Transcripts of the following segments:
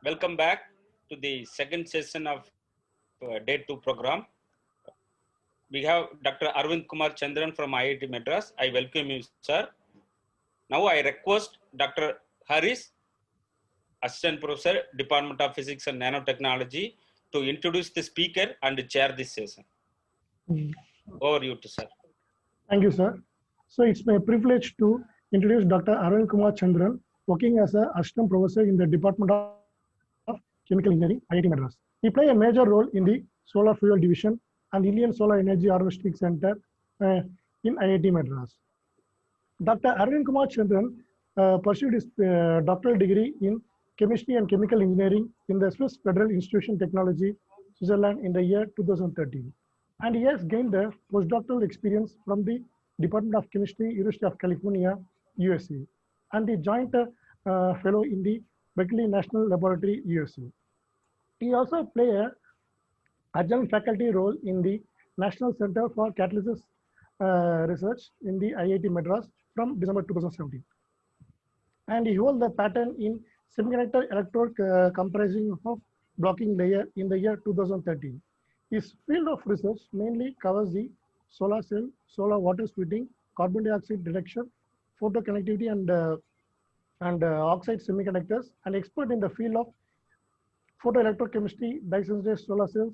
Welcome back to the second session of Day 2 program. We have Dr. Aravind Kumar Chandran from IIT Madras. I welcome you, sir. Now I request Dr. Haris, Assistant Professor, Department of Physics and Nanotechnology, to introduce the speaker and chair this session. Over you to sir. Thank you, sir. So it's my privilege to introduce Dr. Aravind Kumar Chandran, working as an assistant professor in the Department of Chemical Engineering, IIT Madras. He plays a major role in the Solar Fuel Division and Indian Solar Energy Harvesting Center in IIT Madras. Dr. Aravind Kumar Chandran pursued his doctoral degree in Chemistry and Chemical Engineering in the Swiss Federal Institution Technology, Switzerland in the year 2013. And he has gained a postdoctoral experience from the Department of Chemistry, University of California, USA, and the joint fellow in the Berkeley National Laboratory, USA. He also played a adjunct faculty role in the National Center for Catalysis Research in the IIT Madras from December 2017. And he holds the patent in semiconductor electrode comprising of blocking layer in the year 2013. His field of research mainly covers the solar cell, solar water splitting, carbon dioxide detection, photoconductivity, and oxide semiconductors, and expert in the field of photoelectrochemistry, dye-sensitized solar cells,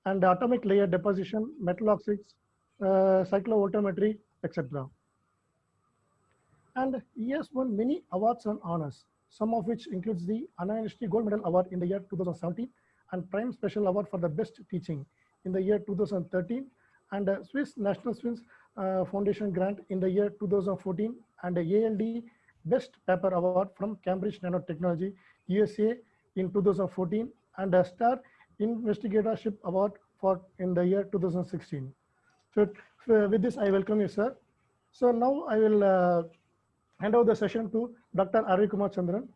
and atomic layer deposition, metal oxides, cyclovoltammetry, etc. And he has won many awards and honors, some of which includes the Anna University Gold Medal Award in the year 2017 and Prime Special Award for the Best Teaching in the year 2013, and a Swiss National Science Foundation grant in the year 2014, and a ALD Best Paper Award from Cambridge Nanotechnology, USA in 2014, and a Star Investigatorship Award in the year 2016. So with this, I welcome you, sir. So now I will hand over the session to Dr. Aravind Kumar Chandran.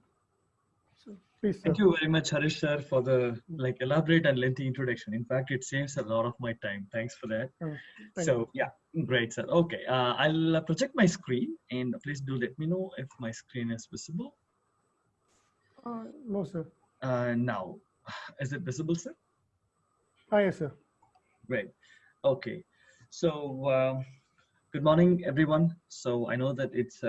So please, sir. Thank you very much, Harish sir, for the elaborate and lengthy introduction. In fact, it saves a lot of my time. Thanks for that. Yeah, great, sir. Okay, I'll project my screen, and please do let me know if my screen is visible. No, sir. Now, is it visible, sir? Yes, sir. Great. Okay. So, good morning, everyone. So I know that it's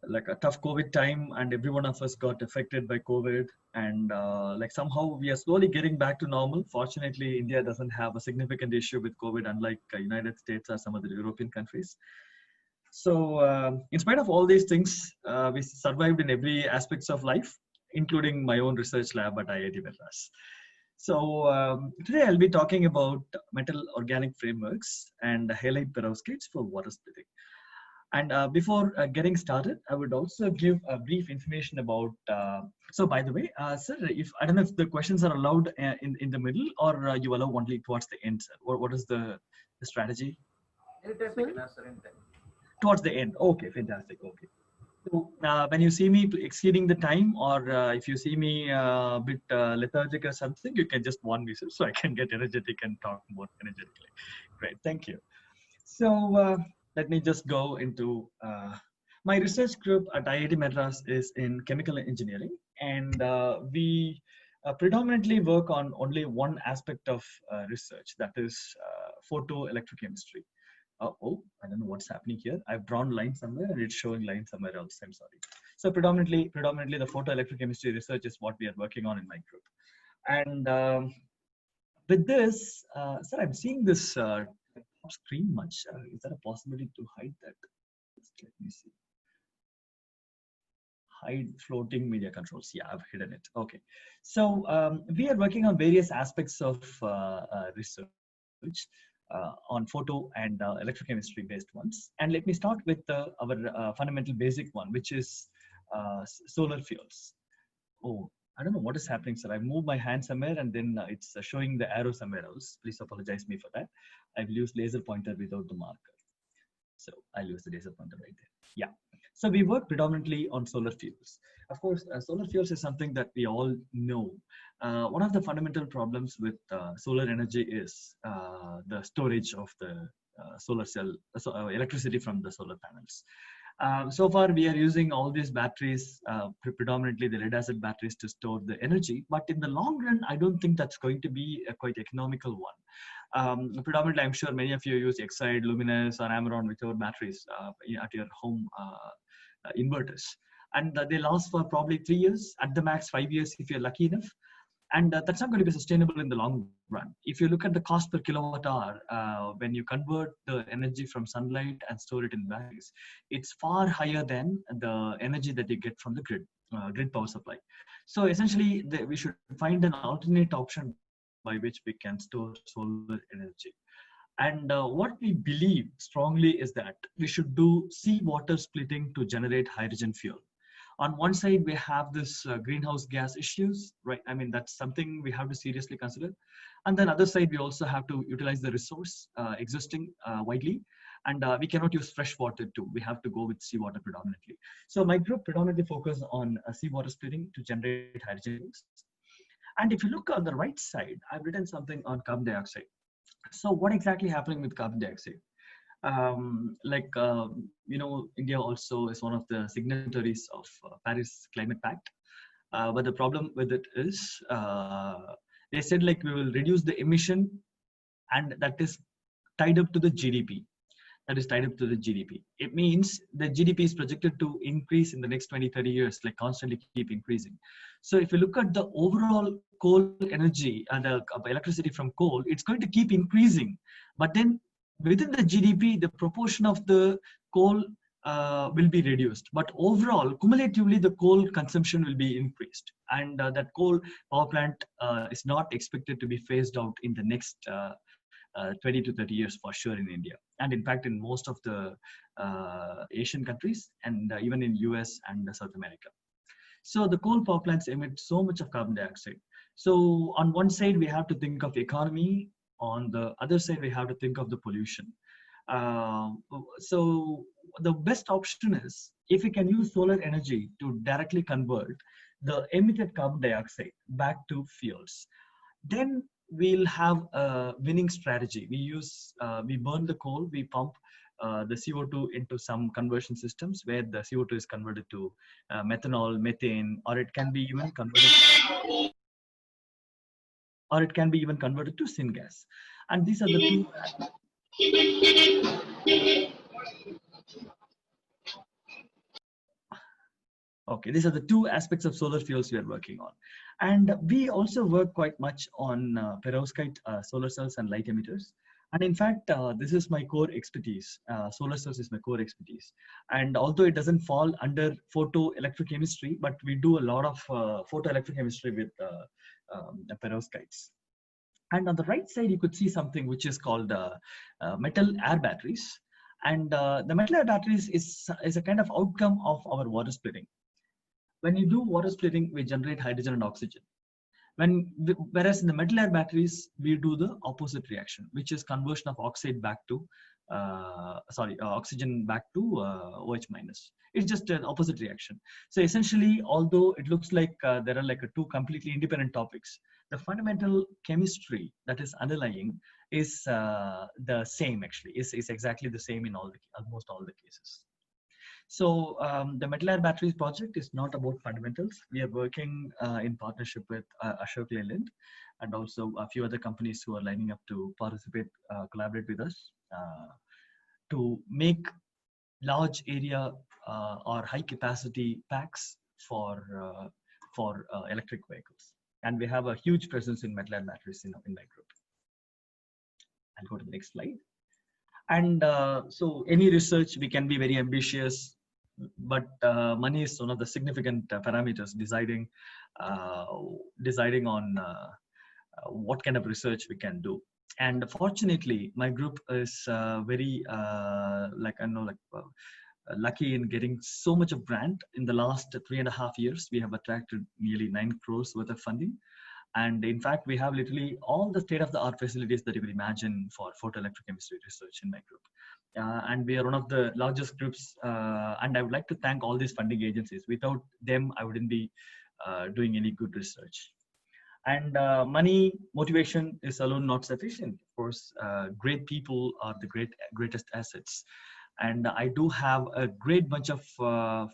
like a tough COVID time, and every one of us got affected by COVID, and somehow we are slowly getting back to normal. Fortunately, India doesn't have a significant issue with COVID, unlike United States or some other European countries. So in spite of all these things, we survived in every aspects of life, including my own research lab at IIT Madras. So today I'll be talking about metal organic frameworks and halide perovskites for water splitting. And before getting started, I would also give a brief information about. So by the way, sir, I don't know if the questions are allowed in the middle, or you allow only towards the end, sir. What is the strategy? Towards the end. Okay, fantastic. Okay. So when you see me exceeding the time, or if you see me a bit lethargic or something, you can just warn me, sir, so I can get energetic and talk more energetically. Great, thank you. So let me just go into my research group at IIT Madras is in chemical engineering, and we predominantly work on only one aspect of research, that is photoelectrochemistry. Oh, I don't know what's happening here. I've drawn line somewhere and it's showing line somewhere else. I'm sorry. So predominantly the photoelectrochemistry research is what we are working on in my group. And with this, sir, I'm seeing this top screen much. Is there a possibility to hide that? Let me see. Hide floating media controls. Yeah, I've hidden it. Okay. So we are working on various aspects of research. On photo and electrochemistry based ones. And let me start with our fundamental basic one, which is solar fuels. Oh, I don't know what is happening, sir. I moved my hand somewhere and then it's showing the arrow somewhere else. Please apologize me for that. I've used laser pointer without the marker. So I'll use the laser pointer right there. Yeah. So we work predominantly on solar fuels. Of course, solar fuels is something that we all know. One of the fundamental problems with solar energy is the storage of the solar cell, electricity from the solar panels. So far, we are using all these batteries, predominantly the lead acid batteries, to store the energy. But in the long run, I don't think that's going to be a quite economical one. Predominantly, I'm sure many of you use Exide, Luminous, or Amaron with your batteries at your home inverters. And they last for probably 3 years, at the max 5 years if you're lucky enough. And that's not going to be sustainable in the long run. If you look at the cost per kilowatt hour, when you convert the energy from sunlight and store it in batteries, it's far higher than the energy that you get from the grid power supply. So essentially, we should find an alternate option by which we can store solar energy. And what we believe strongly is that we should do seawater splitting to generate hydrogen fuel. On one side, we have this greenhouse gas issues, right? I mean, that's something we have to seriously consider. And then other side, we also have to utilize the resource existing widely. And we cannot use fresh water too. We have to go with seawater predominantly. So my group predominantly focus on seawater splitting to generate hydrogen. And if you look on the right side, I've written something on carbon dioxide. So what exactly happening with carbon dioxide? India also is one of the signatories of Paris Climate Pact. But the problem with it is they said like we will reduce the emission, and that is tied up to the GDP. That is tied up to the GDP. It means the GDP is projected to increase in the next 20, 30 years, like constantly keep increasing. So if you look at the overall coal energy and the electricity from coal, it's going to keep increasing. But then within the GDP, the proportion of the coal will be reduced. But overall, cumulatively, the coal consumption will be increased. And that coal power plant is not expected to be phased out in the next 20 to 30 years for sure in India. And in fact, in most of the Asian countries and even in US and South America. So the coal power plants emit so much of carbon dioxide. So on one side, we have to think of economy. On the other side, we have to think of the pollution. So the best option is if we can use solar energy to directly convert the emitted carbon dioxide back to fuels, then we'll have a winning strategy. We burn the coal, we pump the CO2 into some conversion systems where the CO2 is converted to methanol, methane, or it can be even converted to syngas. And these are the two. Okay, these are the two aspects of solar fuels we are working on. And we also work quite much on perovskite solar cells and light emitters. And in fact, this is my core expertise. Solar cells is my core expertise. And although it doesn't fall under photoelectrochemistry, but we do a lot of photoelectrochemistry with perovskites. And on the right side, you could see something which is called metal air batteries. And the metal air batteries is a kind of outcome of our water splitting. When you do water splitting, we generate hydrogen and oxygen. Whereas in the metal air batteries, we do the opposite reaction, which is conversion of oxygen back to OH minus. It's just an opposite reaction. So essentially, although it looks like there are like two completely independent topics, the fundamental chemistry that is underlying is the same. Actually, is exactly the same in almost all the cases. So the metal air batteries project is not about fundamentals. We are working in partnership with Ashok Leyland and also a few other companies who are lining up to participate, collaborate with us to make large area or high capacity packs for electric vehicles. And we have a huge presence in metal air batteries in my group. I'll go to the next slide. And so any research, we can be very ambitious, but money is one of the significant parameters deciding on what kind of research we can do. And fortunately, my group is very lucky in getting so much of grant. In the last 3.5 years, we have attracted nearly 9 crores worth of funding. And in fact, we have literally all the state-of-the-art facilities that you could imagine for photoelectrochemistry research in my group. And we are one of the largest groups. And I would like to thank all these funding agencies. Without them, I wouldn't be doing any good research. And money, motivation is alone not sufficient. Of course, great people are the greatest assets. And I do have a great bunch of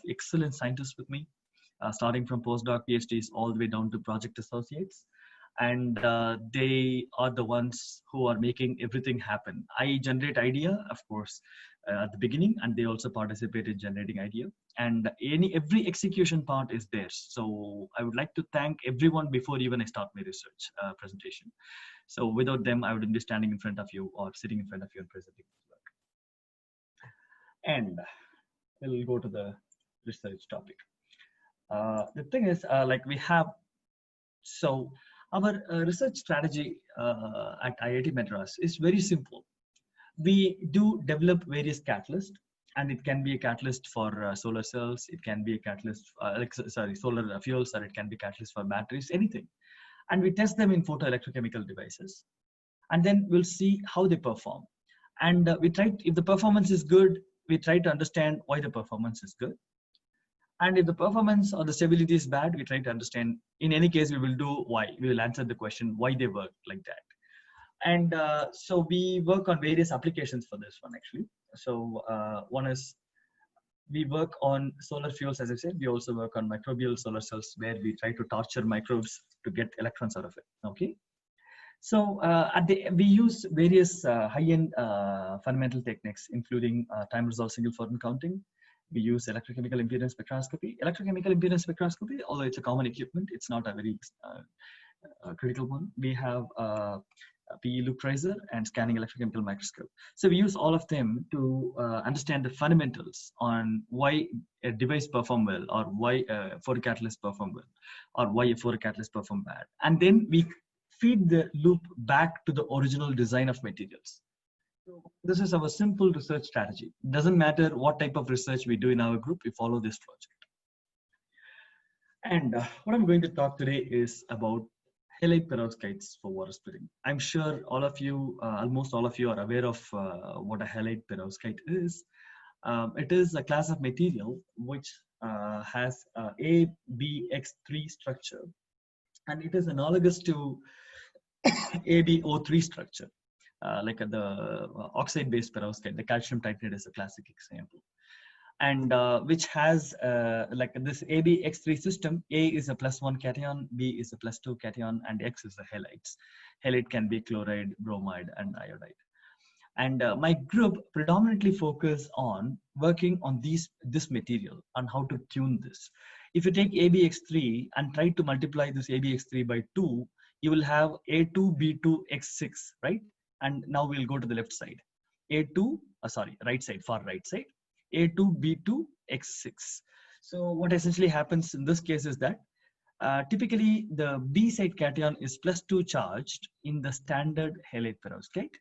excellent scientists with me, starting from postdoc PhDs all the way down to project associates. And they are the ones who are making everything happen. I generate idea, of course, at the beginning, and they also participate in generating idea. And every execution part is theirs. So I would like to thank everyone before even I start my research presentation. So without them, I wouldn't be standing in front of you or sitting in front of you and presenting this work. And we'll go to the research topic. The thing is, like we have, so our research strategy at IIT Madras is very simple. We do develop various catalysts, and it can be a catalyst for solar cells, it can be a catalyst, solar fuels, or it can be catalyst for batteries, anything. And we test them in photoelectrochemical devices, and then we'll see how they perform. And we try, if the performance is good, we try to understand why the performance is good. And if the performance or the stability is bad, we try to understand. In any case, we will do why. We will answer the question why they work like that. And so we work on various applications for this one, actually. So one is we work on solar fuels, as I said. We also work on microbial solar cells, where we try to torture microbes to get electrons out of it. Okay. So we use various high-end fundamental techniques, including time-resolved single photon counting. We use electrochemical impedance spectroscopy. Electrochemical impedance spectroscopy, although it's a common equipment, it's not a very critical one. We have PE loop tracer and scanning electrochemical microscope. So we use all of them to understand the fundamentals on why a device perform well, or why a photocatalyst perform well, or why a photocatalyst perform bad. And then we feed the loop back to the original design of materials. So this is our simple research strategy. Doesn't matter what type of research we do in our group, we follow this project. And what I'm going to talk today is about halide perovskites for water splitting. I'm sure all of you, almost all of you, are aware of what a halide perovskite is. It is a class of material which has a ABX3 structure, and it is analogous to ABO3 structure, like the oxide-based perovskite. The calcium titrate is a classic example. And which has like this ABX3 system. A is a +1 cation, B is a +2 cation, and X is the halides. Halide can be chloride, bromide, and iodide. And my group predominantly focus on working on this material, on how to tune this. If you take ABX3 and try to multiply this ABX3 by 2, you will have A2B2X6, right? And now we'll go to the left side. Right side, far right side. A2B2X6. So what essentially happens in this case is that typically the B side cation is +2 charged in the standard halide perovskite.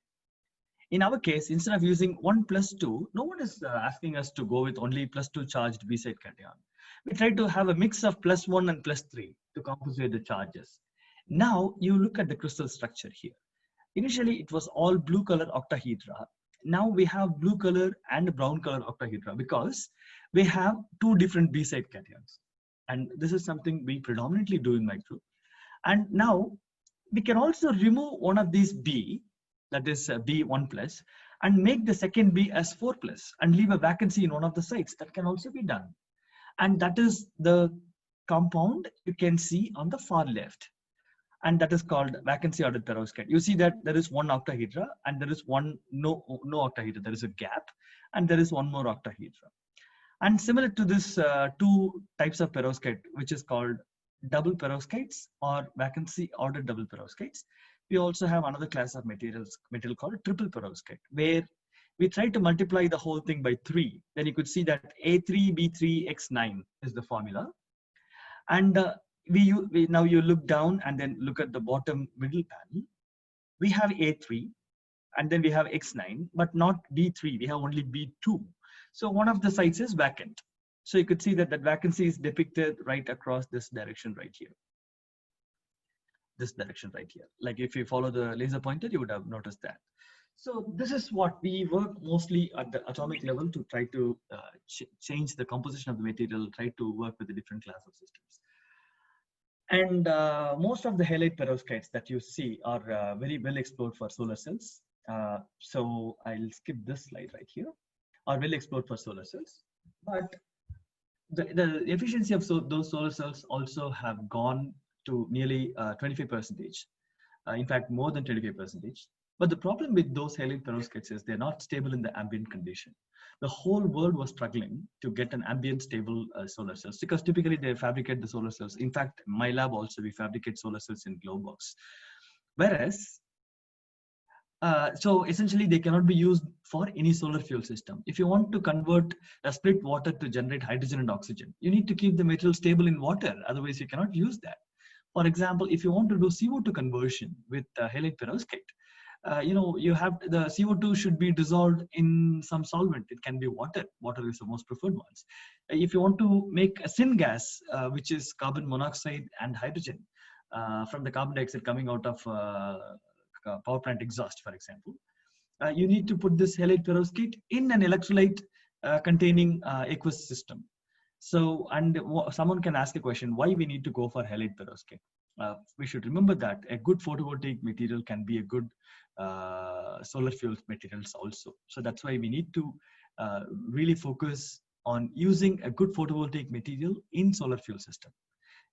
In our case, instead of using 1 + 2, no one is asking us to go with only +2 charged B side cation. We try to have a mix of +1 and +3 to compensate the charges. Now you look at the crystal structure here. Initially, it was all blue color octahedra. Now we have blue color and brown color octahedra because we have two different B side cations. And this is something we predominantly do in my group. And now we can also remove one of these B, that is B1+, and make the second B as 4+, and leave a vacancy in one of the sites. That can also be done. And that is the compound you can see on the far left. And that is called vacancy ordered perovskite. You see that there is one octahedra, and there is one no octahedra. There is a gap, and there is one more octahedra. And similar to this two types of perovskite, which is called double perovskites or vacancy ordered double perovskites, we also have another class of material called triple perovskite, where we try to multiply the whole thing by 3. Then you could see that A3B3X9 is the formula. And now you look down and then look at the bottom middle panel. We have A3 and then we have X9, but not B3. We have only B2. So one of the sites is vacant. So you could see that that vacancy is depicted right across this direction right here. This direction right here. Like if you follow the laser pointer, you would have noticed that. So this is what we work mostly at the atomic level to try to change the composition of the material, try to work with the different class of systems. And most of the halide perovskites that you see are very well explored for solar cells. So I'll skip this slide right here. are well explored for solar cells, but the efficiency of those solar cells also have gone to nearly 25%. In fact, more than 25%. But the problem with those halide perovskites is they're not stable in the ambient condition. The whole world was struggling to get an ambient stable solar cells, because typically they fabricate the solar cells. In fact, my lab also, we fabricate solar cells in glow box. Whereas, so essentially they cannot be used for any solar fuel system. If you want to convert a split water to generate hydrogen and oxygen, you need to keep the material stable in water. Otherwise, you cannot use that. For example, if you want to do CO2 conversion with halide perovskite, you have the CO2 should be dissolved in some solvent. It can be water. Water is the most preferred ones. If you want to make a syngas, which is carbon monoxide and hydrogen from the carbon dioxide coming out of power plant exhaust, for example, you need to put this halide perovskite in an electrolyte containing aqueous system. So, and someone can ask a question, why we need to go for halide perovskite? We should remember that a good photovoltaic material can be a good solar fuel materials also. So that's why we need to really focus on using a good photovoltaic material in solar fuel system.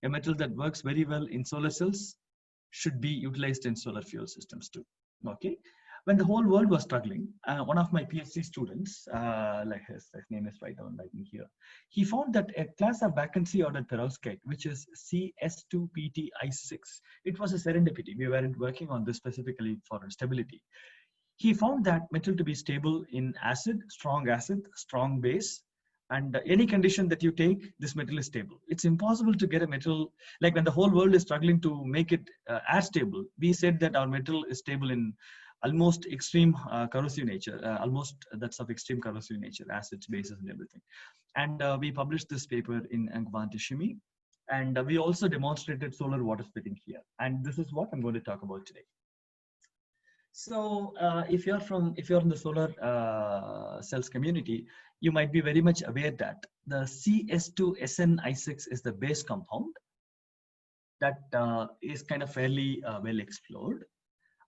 A metal that works very well in solar cells should be utilized in solar fuel systems too. Okay. When the whole world was struggling, one of my PhD students, like his name is right on right in here, he found that a class of vacancy ordered perovskite, which is CS2PTI6, it was a serendipity. We weren't working on this specifically for stability. He found that metal to be stable in acid, strong base, and any condition that you take, this metal is stable. It's impossible to get a metal, like when the whole world is struggling to make it as stable, we said that our metal is stable in almost extreme corrosive nature, almost that's of extreme corrosive nature, acids, bases, and everything. And we published this paper in Quantishimi, and we also demonstrated solar water splitting here. And this is what I'm going to talk about today. So if you're in the solar cells community, you might be very much aware that the CS2SNI6 is the base compound that is kind of fairly well explored.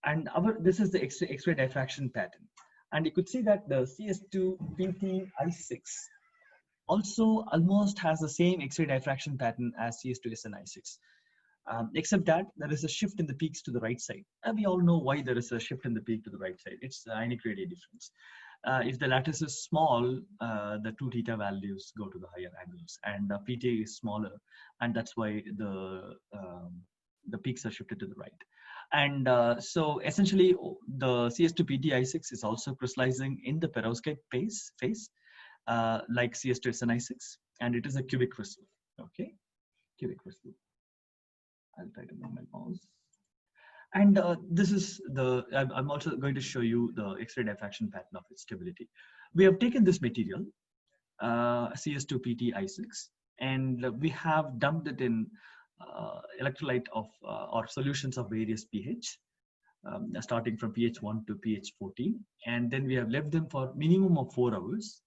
And this is the X-ray diffraction pattern. And you could see that the CS2PTI6 also almost has the same X-ray diffraction pattern as CS2SNI6. Except that there is a shift in the peaks to the right side. And we all know why there is a shift in the peak to the right side. It's the ionic radii difference. If the lattice is small, the 2 theta values go to the higher angles, and PT is smaller, and that's why the peaks are shifted to the right. And so essentially, the CS2PTI6 is also crystallizing in the perovskite phase, like CS2SNI6, and it is a cubic crystal. Okay, cubic crystal. I'll try to move my mouse. And this is I'm also going to show you the X-ray diffraction pattern of its stability. We have taken this material, CS2PTI6, and we have dumped it in electrolyte of or solutions of various pH, starting from pH 1 to pH 14. And then we have left them for minimum of 4 hours.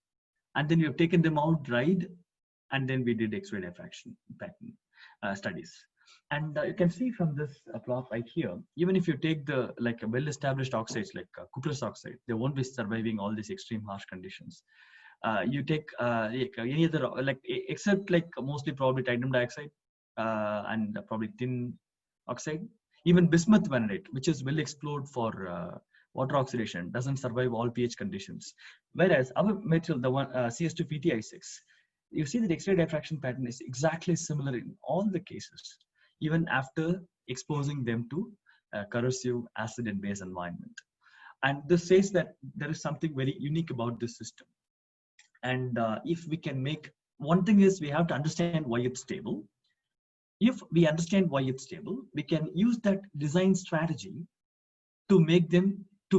And then we have taken them out, dried, and then we did X-ray diffraction pattern studies. And you can see from this plot right here, even if you take the a well-established oxides like cuprous oxide, they won't be surviving all these extreme harsh conditions. You take any other, except mostly probably titanium dioxide and probably tin oxide, even bismuth vanadate, which is well explored for water oxidation, doesn't survive all pH conditions. Whereas our material, the one CS2PTI6, you see that X-ray diffraction pattern is exactly similar in all the cases, even after exposing them to corrosive acid and base environment. And this says that there is something very unique about this system. And if we can make, one thing is we have to understand why it's stable. If we understand why it's stable, we can use that design strategy to make them, to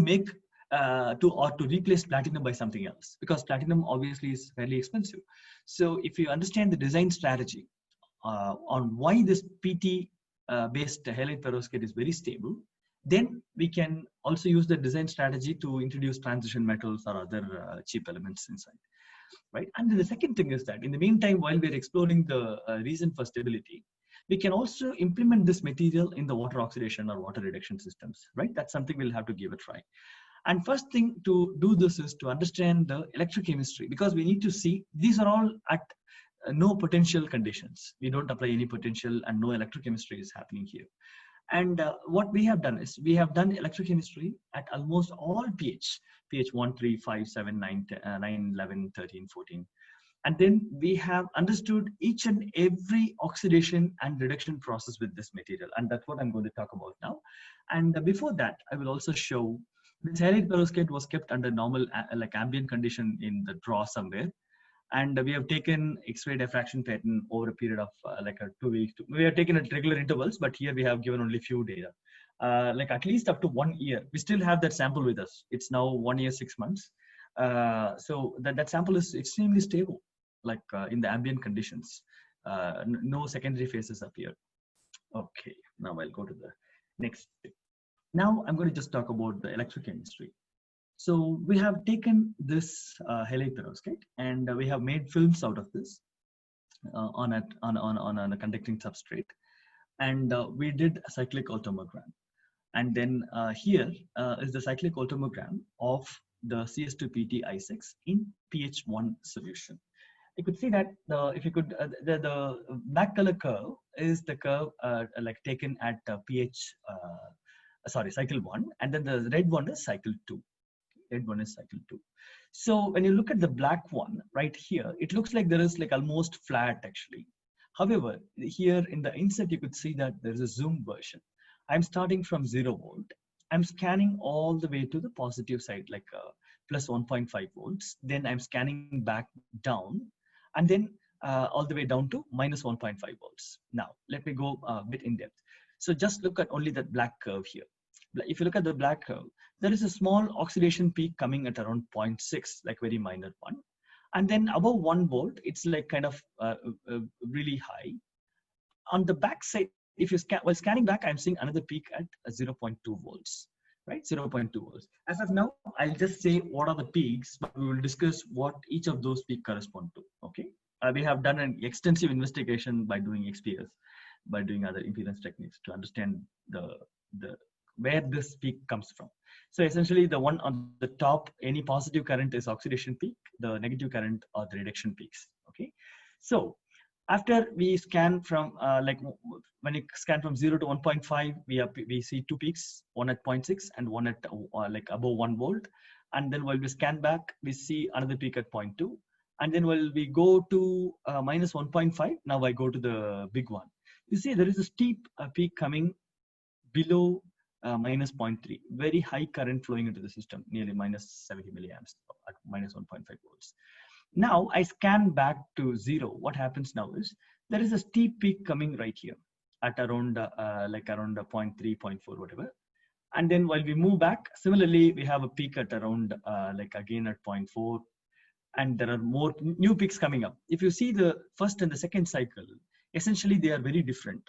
replace platinum by something else, because platinum obviously is fairly expensive. So if you understand the design strategy on why this PT based halide perovskite is very stable, then we can also use the design strategy to introduce transition metals or other cheap elements inside, right? And then the second thing is that in the meantime, while we're exploring the reason for stability, we can also implement this material in the water oxidation or water reduction systems, right? That's something we'll have to give a try. And first thing to do this is to understand the electrochemistry, because we need to see these are all at no potential conditions. We don't apply any potential and no electrochemistry is happening here. And what we have done is we have done electrochemistry at almost all pH 1, 3, 5, 7, 9, 9, 11, 13, 14. And then we have understood each and every oxidation and reduction process with this material. And that's what I'm going to talk about now. And before that, I will also show this halide perovskite was kept under normal like ambient condition in the drawer somewhere. And we have taken X-ray diffraction pattern over a period of like 2 weeks. We have taken at regular intervals, but here we have given only few data. Like at least up to 1 year. We still have that sample with us. It's now 1 year, 6 months. So that sample is extremely stable, like in the ambient conditions. No secondary phases appear. Okay, now I'll go to the next thing. Now I'm going to just talk about the electrochemistry. So we have taken this halide perovskite and we have made films out of this on a conducting substrate, and we did a cyclic automogram. And then here is the cyclic automogram of the CS2PT-I6 in pH 1 solution. You could see that if you could, the black color curve is the curve like taken at pH, cycle 1, and then the red one is cycle 2. Red one is cycle 2. So when you look at the black one right here, it looks like there is like almost flat actually. However, here in the inset, you could see that there is a zoom version. I'm starting from 0 volt. I'm scanning all the way to the positive side, like plus 1.5 volts. Then I'm scanning back down, and then all the way down to minus 1.5 volts. Now, let me go a bit in depth. So just look at only that black curve here. If you look at the black curve, there is a small oxidation peak coming at around 0.6, like very minor one. And then above 1 volt, it's like kind of really high. On the back side, if you while scanning back, I'm seeing another peak at 0.2 volts, right? 0.2 volts. As of now, I'll just say what are the peaks, but we will discuss what each of those peaks correspond to, okay? We have done an extensive investigation by doing XPS, by doing other impedance techniques to understand where this peak comes from. So essentially the one on the top, any positive current is oxidation peak, the negative current are the reduction peaks, okay? So after we scan from, like when you scan from 0 to 1.5, we see 2 peaks, one at 0.6 and one at like above 1 volt. And then while we scan back, we see another peak at 0.2. And then while we go to minus 1.5, now I go to the big one. You see there is a steep peak coming below minus 0.3, very high current flowing into the system, nearly minus 70 milliamps at minus 1.5 volts. Now I scan back to 0. What happens now is there is a steep peak coming right here at around like around 0.3, 0.4, whatever. And then while we move back, similarly, we have a peak at around like again at 0.4. And there are more new peaks coming up. If you see the first and the second cycle, essentially they are very different.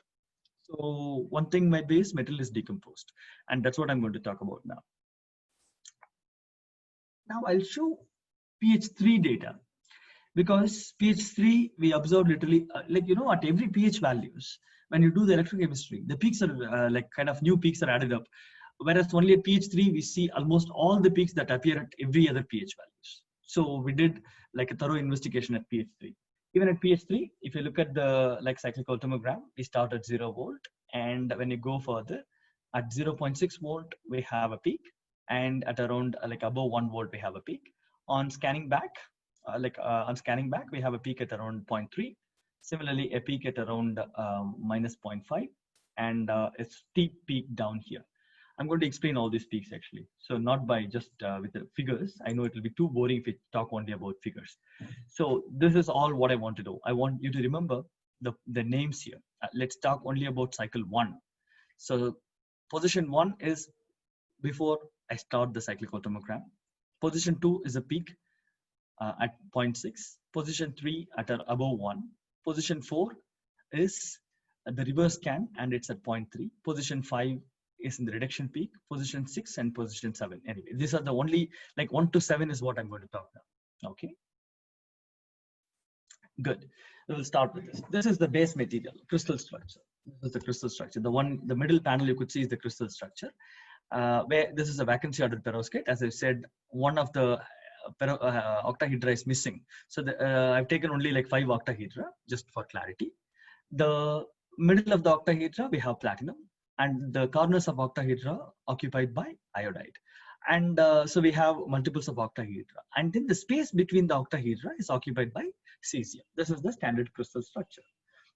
So one thing might be is metal is decomposed, and that's what I'm going to talk about now. Now I'll show pH 3 data, because pH 3 we observe literally like, you know, at every pH values, when you do the electrochemistry, the peaks are like kind of new peaks are added up. Whereas only at pH 3, we see almost all the peaks that appear at every other pH values. So we did like a thorough investigation at pH 3. Even at pH 3, if you look at the like cyclic automogram, we start at 0 volt. And when you go further, at 0.6 volt, we have a peak. And at around like above 1 volt, we have a peak. On scanning back, we have a peak at around 0.3. Similarly, a peak at around minus 0.5. And a steep peak down here. I'm going to explain all these peaks actually. So not by just with the figures. I know it will be too boring if we talk only about figures. So this is all what I want to do. I want you to remember the names here. Let's talk only about cycle 1. So position 1 is before I start the cyclic automogram. Position 2 is a peak at 0.6. Position 3 at above 1. Position 4 is the reverse scan and it's at 0.3. Position 5 is in the reduction peak. Position 6 and position 7. Anyway, these are the only, like 1 to 7 is what I'm going to talk now. Okay. Good. We'll start with this. This is the base material, crystal structure. This is the crystal structure. The middle panel you could see is the crystal structure. where this is a vacancy ordered perovskite. As I said, one of the octahedra is missing. So I've taken only like 5 octahedra just for clarity. The middle of the octahedra, we have platinum, and the corners of octahedra occupied by iodide. And so we have multiples of octahedra. And then the space between the octahedra is occupied by cesium. This is the standard crystal structure.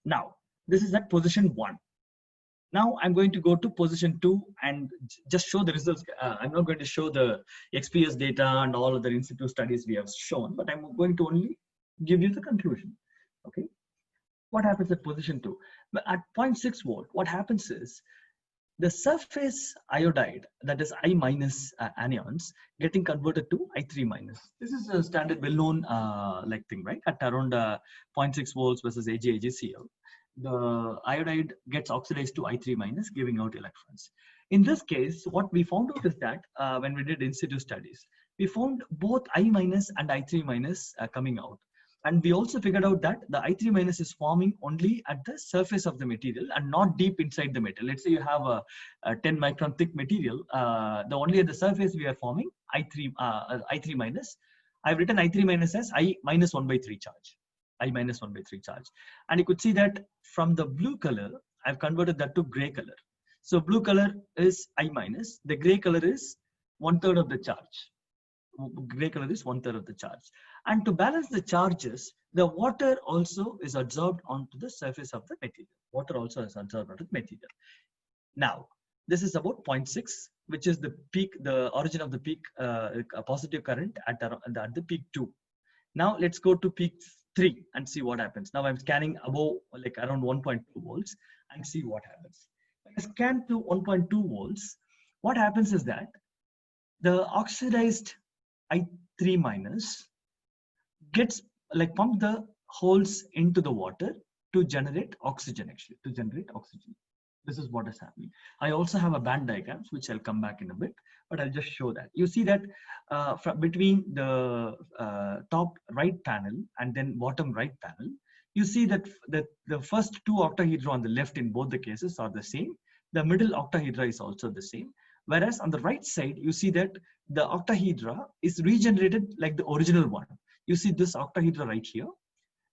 Now, this is at position 1. Now I'm going to go to position 2 and just show the results. I'm not going to show the XPS data and all other in situ studies we have shown, but I'm going to only give you the conclusion. Okay. What happens at position 2? At 0.6 volt, what happens is the surface iodide, that is I minus anions, getting converted to I3 minus. This is a standard well-known like thing, right? At around 0.6 volts versus AgCl, the iodide gets oxidized to I3 minus, giving out electrons. In this case, what we found out is that when we did in situ studies, we found both I minus and I3 minus coming out. And we also figured out that the I3 minus is forming only at the surface of the material and not deep inside the metal. Let's say you have a 10 micron thick material, the only at the surface we are forming I3 minus. I've written I3 minus as I minus 1/3 charge. I minus 1/3 charge. And you could see that from the blue color, I've converted that to gray color. So blue color is I minus, the gray color is 1/3 of the charge. Gray color is 1/3 of the charge. And to balance the charges, the water also is absorbed onto the surface of the material. Water also is absorbed onto the material. Now, this is about 0.6, which is the peak, the origin of the peak, a positive current at the peak 2. Now, let's go to peak 3 and see what happens. Now, I'm scanning above like around 1.2 volts and see what happens. When I scan to 1.2 volts, what happens is that the oxidized I3 minus gets like pump the holes into the water to generate oxygen, actually, to generate oxygen. This is what is happening. I also have a band diagrams, which I'll come back in a bit, but I'll just show that. You see that from between the top right panel and then bottom right panel, you see that the first 2 octahedra on the left in both the cases are the same. The middle octahedra is also the same. Whereas on the right side, you see that the octahedra is regenerated like the original one. You see this octahedra right here.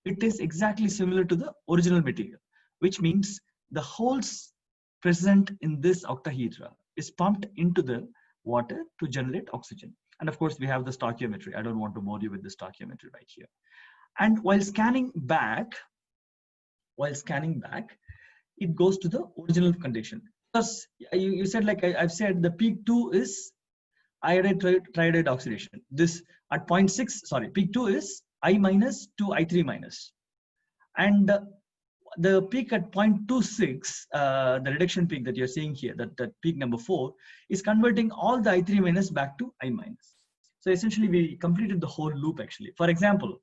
It is exactly similar to the original material, which means the holes present in this octahedra is pumped into the water to generate oxygen. And of course, we have the stoichiometry. I don't want to bore you with the stoichiometry right here. And while scanning back, it goes to the original condition. Because you said, like I've said, the peak 2 is iodide triiodide oxidation. This at 0.6, sorry, peak 2 is I minus to I3 minus. And the peak at 0.26, the reduction peak that you're seeing here, that peak number 4, is converting all the I3 minus back to I minus. So essentially, we completed the whole loop actually. For example,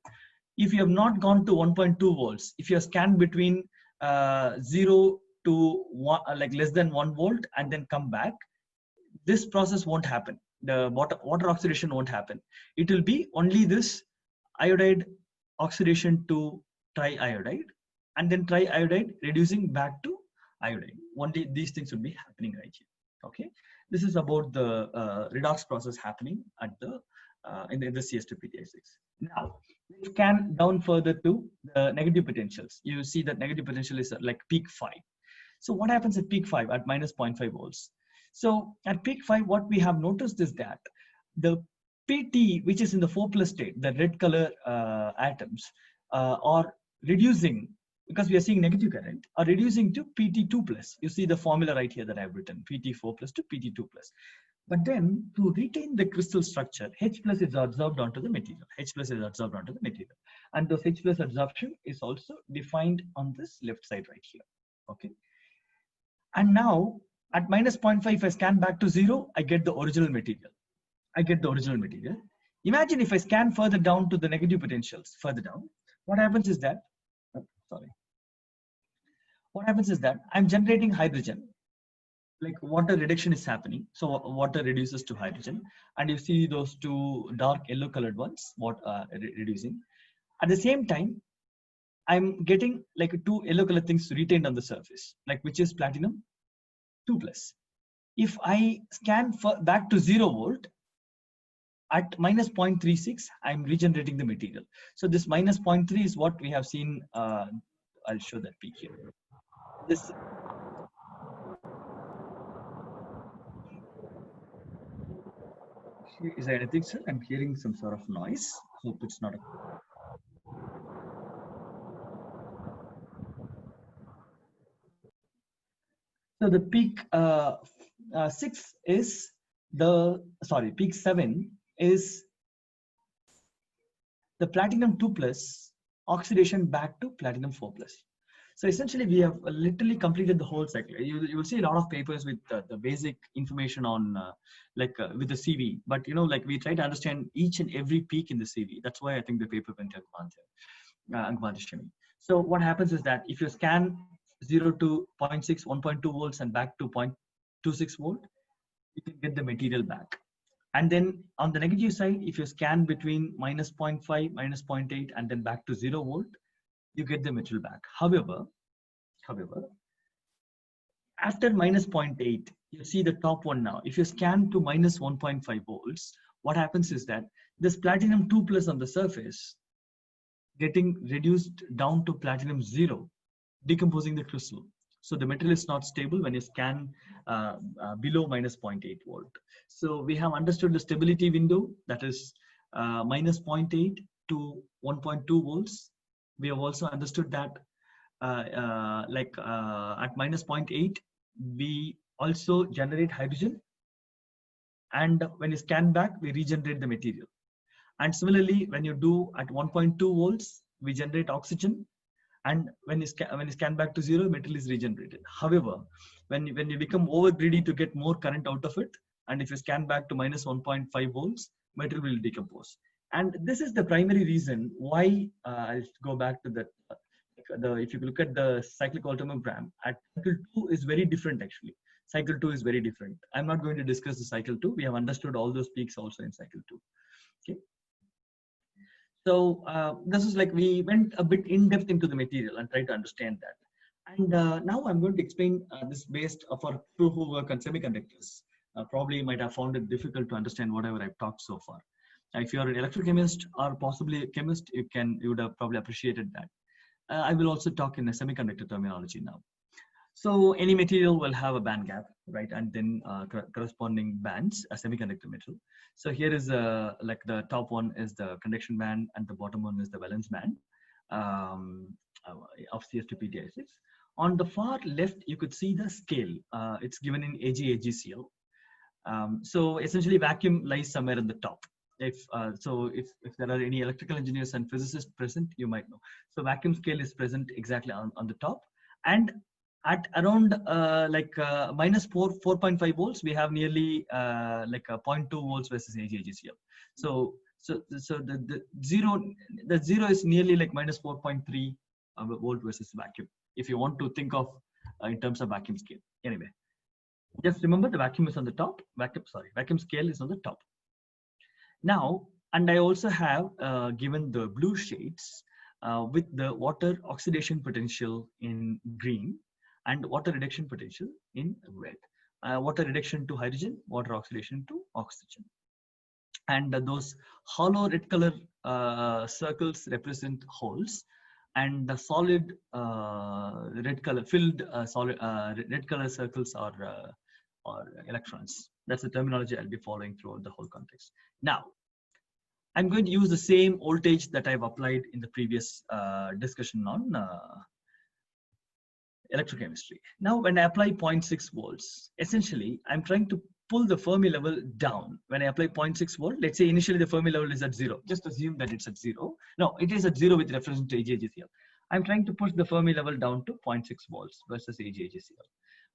if you have not gone to 1.2 volts, if you have scanned between 0 to 1, like less than 1 volt and then come back, this process won't happen. The water oxidation won't happen. It will be only this iodide oxidation to triiodide and then triiodide reducing back to iodine. Only these things will be happening right here. Okay, this is about the redox process happening at the in the CS2PTI6. Now, we scan down further to the negative potentials. You see that negative potential is like peak 5. So what happens at peak 5 at minus 0.5 volts? So at peak 5, what we have noticed is that the PT, which is in the 4+ state, the red color atoms, are reducing, because we are seeing negative current, are reducing to PT2+. You see the formula right here that I've written, PT4+ to PT2+. But then to retain the crystal structure, H+ is absorbed onto the material. H+ is absorbed onto the material. And those H+ absorption is also defined on this left side right here. Okay. And now at minus 0.5, if I scan back to 0, I get the original material. Imagine if I scan further down to the negative potentials, further down, what happens is that, I'm generating hydrogen. Like water reduction is happening. So water reduces to hydrogen. And you see those 2 dark yellow colored ones, reducing. At the same time, I'm getting like 2 yellow color things retained on the surface, like which is platinum 2+. If I scan back to 0 volt, at minus 0.36, I'm regenerating the material. So this minus 0.3 is what we have seen. I'll show that peak here. This is there anything, sir? I'm hearing some sort of noise. Hope it's not a. So the peak 6 is peak 7 is the platinum 2 plus oxidation back to platinum 4 plus. So essentially, we have literally completed the whole cycle. You will see a lot of papers with the basic information on with the CV, but we try to understand each and every peak in the CV. That's why I think the paper went to Angmantishami. So what happens is that if you scan 0 to 0.6, 1.2 volts and back to 0.26 volt, you can get the material back. And then on the negative side, if you scan between minus 0.5, minus 0.8, and then back to 0 volt, you get the material back. However, after minus 0.8, you see the top one now. If you scan to minus 1.5 volts, what happens is that this platinum 2 plus on the surface getting reduced down to platinum 0, decomposing the crystal. So the material is not stable when you scan below minus 0.8 volt. So we have understood the stability window, that is minus 0.8 to 1.2 volts. We have also understood that at minus 0.8, we also generate hydrogen. And when you scan back, we regenerate the material. And similarly, when you do at 1.2 volts, we generate oxygen. And when you scan back to 0, material is regenerated. However, when you become over greedy to get more current out of it, and if you scan back to minus 1.5 volts, material will decompose. And this is the primary reason why I'll go back to that. If you look at the cyclic automogram, at cycle 2 is very different actually. Cycle 2 is very different. I'm not going to discuss the cycle 2. We have understood all those peaks also in cycle 2. Okay. So this is we went a bit in depth into the material and tried to understand that. And now I'm going to explain this based for people who work on semiconductors. Probably might have found it difficult to understand whatever I've talked so far. If you're an electrochemist or possibly a chemist, you would have probably appreciated that. I will also talk in a semiconductor terminology now. So any material will have a band gap, right? And then corresponding bands, a semiconductor material. So here is the top one is the conduction band and the bottom one is the valence band of CS2P6. On the far left, you could see the scale. It's given in AgCl. So essentially vacuum lies somewhere in the top. If there are any electrical engineers and physicists present, you might know. So vacuum scale is present exactly on the top. And at around minus 4.5 volts, we have nearly 0.2 volts versus AgCl. So the zero is nearly like minus 4.3 volt versus vacuum. If you want to think of in terms of vacuum scale. Anyway, just remember the vacuum is on the top. Vacuum scale is on the top. Now, and I also have given the blue shades with the water oxidation potential in green and water reduction potential in red. Water reduction to hydrogen, water oxidation to oxygen. And those hollow red color circles represent holes, and the solid red color filled solid red color circles are electrons. That's the terminology I'll be following throughout the whole context. Now, I'm going to use the same voltage that I've applied in the previous discussion on electrochemistry. Now, when I apply 0.6 volts, essentially, I'm trying to pull the Fermi level down. When I apply 0.6 volt, let's say initially the Fermi level is at 0. Just assume that it's at 0. No, it is at 0 with reference to AgCl. I'm trying to push the Fermi level down to 0.6 volts versus AgCl.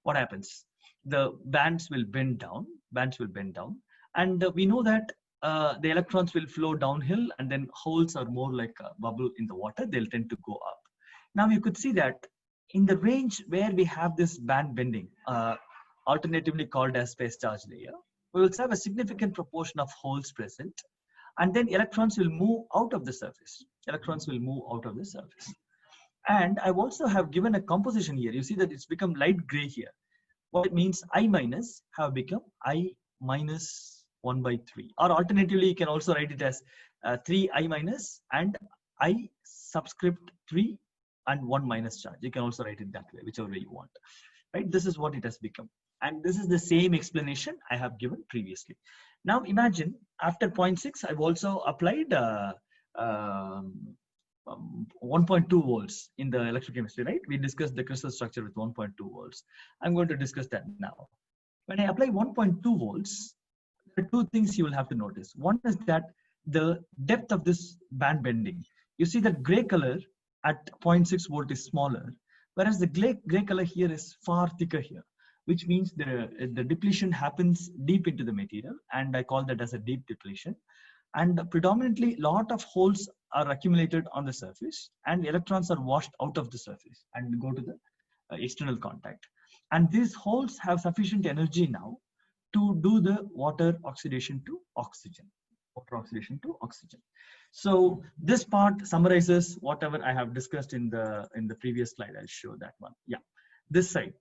What happens? The bands will bend down. And we know that the electrons will flow downhill, and then holes are more like a bubble in the water. They'll tend to go up. Now you could see that in the range where we have this band bending, alternatively called as space charge layer, we will have a significant proportion of holes present, and then electrons will move out of the surface. And I also have given a composition here. You see that it's become light gray here. what it means, I minus have become I minus 1 by 3. Or alternatively, you can also write it as 3I minus and I subscript 3 and 1 minus charge. You can also write it that way, whichever way you want. Right? This is what it has become. And this is the same explanation I have given previously. Now imagine after 0.6, I've also applied 1.2 volts in the electrochemistry, right? We discussed the crystal structure with 1.2 volts. I'm going to discuss that now. When I apply 1.2 volts, there are two things you will have to notice. One is that the depth of this band bending. You see that gray color at 0.6 volt is smaller, whereas the gray color here is far thicker here, which means the depletion happens deep into the material, and I call that as a deep depletion. And predominantly, lot of holes are accumulated on the surface, and electrons are washed out of the surface and go to the external contact. And these holes have sufficient energy now to do the water oxidation to oxygen. Water oxidation to oxygen. So this part summarizes whatever I have discussed in the previous slide. I'll show that one. Yeah, this side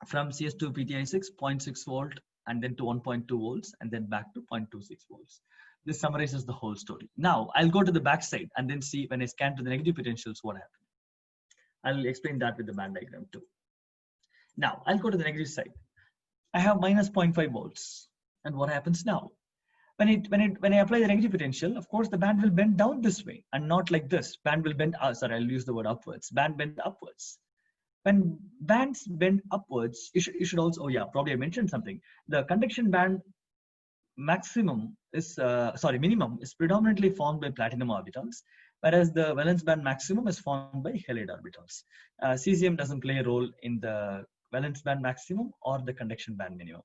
from CS2 PTI6 0.6 volt and then to 1.2 volts and then back to 0.26 volts. This summarizes the whole story. Now I'll go to the back side and then see when I scan to the negative potentials what happened. I'll explain that with the band diagram too. Now I'll go to the negative side. I have minus 0.5 volts, and what happens now? When I apply the negative potential, of course the band will bend down this way and not like this. Band will bend. Sorry, I'll use the word upwards. Band bend upwards. When bands bend upwards, you should also. Oh yeah, probably I mentioned something. The conduction band minimum is predominantly formed by platinum orbitals, whereas the valence band maximum is formed by halide orbitals. Cesium doesn't play a role in the valence band maximum or the conduction band minimum.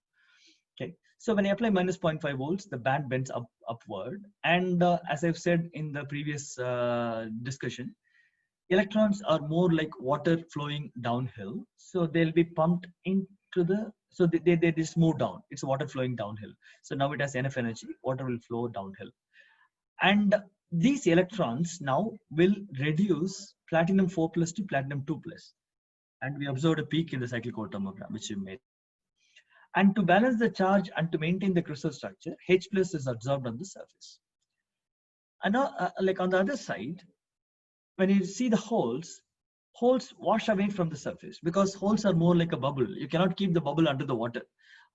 Okay, so when I apply minus 0.5 volts, the band bends upward, and as I've said in the previous discussion, electrons are more like water flowing downhill, so they'll be pumped into the. So they just move down. It's water flowing downhill. So now it has enough energy. Water will flow downhill, and these electrons now will reduce platinum 4 plus to platinum 2 plus. And we observed a peak in the cyclic thermogram, which we made. And to balance the charge and to maintain the crystal structure, H plus is absorbed on the surface. And now, like on the other side, when you see the holes wash away from the surface because holes are more like a bubble. You cannot keep the bubble under the water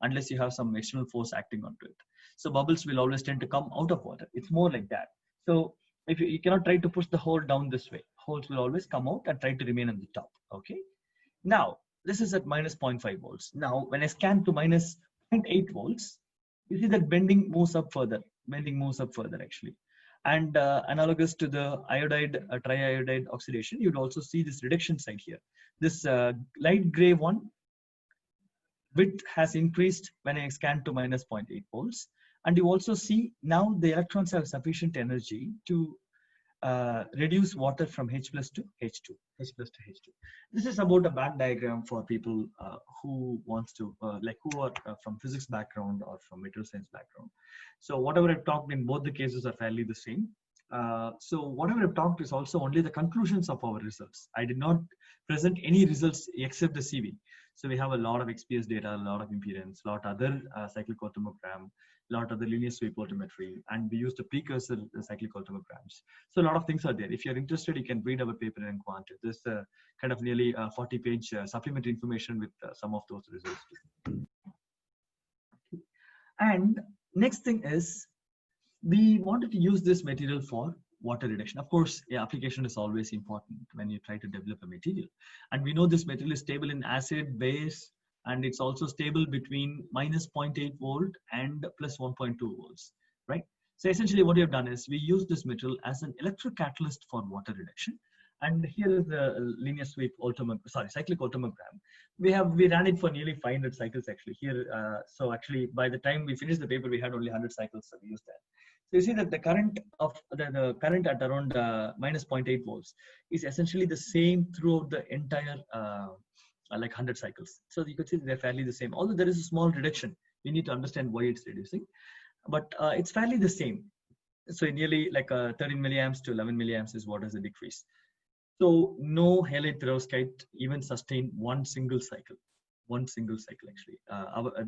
unless you have some external force acting onto it. So bubbles will always tend to come out of water. It's more like that. So if you cannot try to push the hole down this way, holes will always come out and try to remain on the top. Okay. Now, this is at minus 0.5 volts. Now, when I scan to minus 0.8 volts, you see that bending moves up further. Bending moves up further actually. And analogous to the iodide, triiodide oxidation, you'd also see this reduction side here. This light gray one, width has increased when I scan to minus 0.8 volts. And you also see now the electrons have sufficient energy to reduce water from H plus to H2. This is about a band diagram for people who wants to who are from physics background or from material science background. So whatever I've talked in both the cases are fairly the same. So whatever I've talked is also only the conclusions of our results. I did not present any results except the CV. So we have a lot of XPS data, a lot of impedance, a lot other cyclic thermogram, a lot of the linear sweep voltammetry, and we used a precursor cyclic thermograms. So a lot of things are there. If you're interested, you can read our paper in Quant. There's a kind of nearly 40-page supplementary information with some of those results. And next thing is, we wanted to use this material for water reduction. Of course, application is always important when you try to develop a material. And we know this material is stable in acid, base, and it's also stable between minus 0.8 volt and plus 1.2 volts, right? So essentially what we have done is we use this material as an electrocatalyst for water reduction. And here is the linear sweep cyclic thermogram. We ran it for nearly 500 cycles actually here. So actually by the time we finished the paper, we had only 100 cycles, so we used that. So you see that the current of the current at around minus 0.8 volts is essentially the same throughout the entire like 100 cycles. So you could see they're fairly the same. Although there is a small reduction, we need to understand why it's reducing, but it's fairly the same. So nearly like 13 milliamps to 11 milliamps is what is the decrease. So no halide perovskite even sustained one single cycle. one single cycle actually.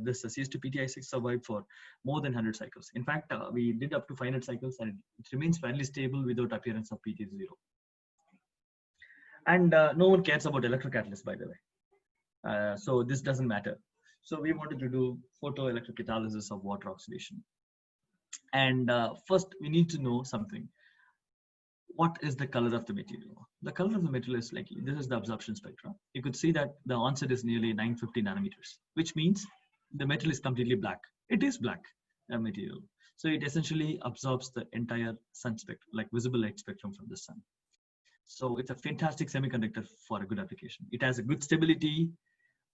This CS2PTI6 survived for more than 100 cycles. In fact, we did up to 500 cycles, and it remains fairly stable without appearance of PT0. And no one cares about electrocatalysts, by the way. So this doesn't matter. So we wanted to do photoelectrocatalysis of water oxidation. And first, we need to know something. What is the color of the material? The color of the material is like, this is the absorption spectrum. You could see that the onset is nearly 950 nanometers, which means the metal is completely black. It is black material. So it essentially absorbs the entire sun spectrum, like visible light spectrum from the sun. So it's a fantastic semiconductor for a good application. It has a good stability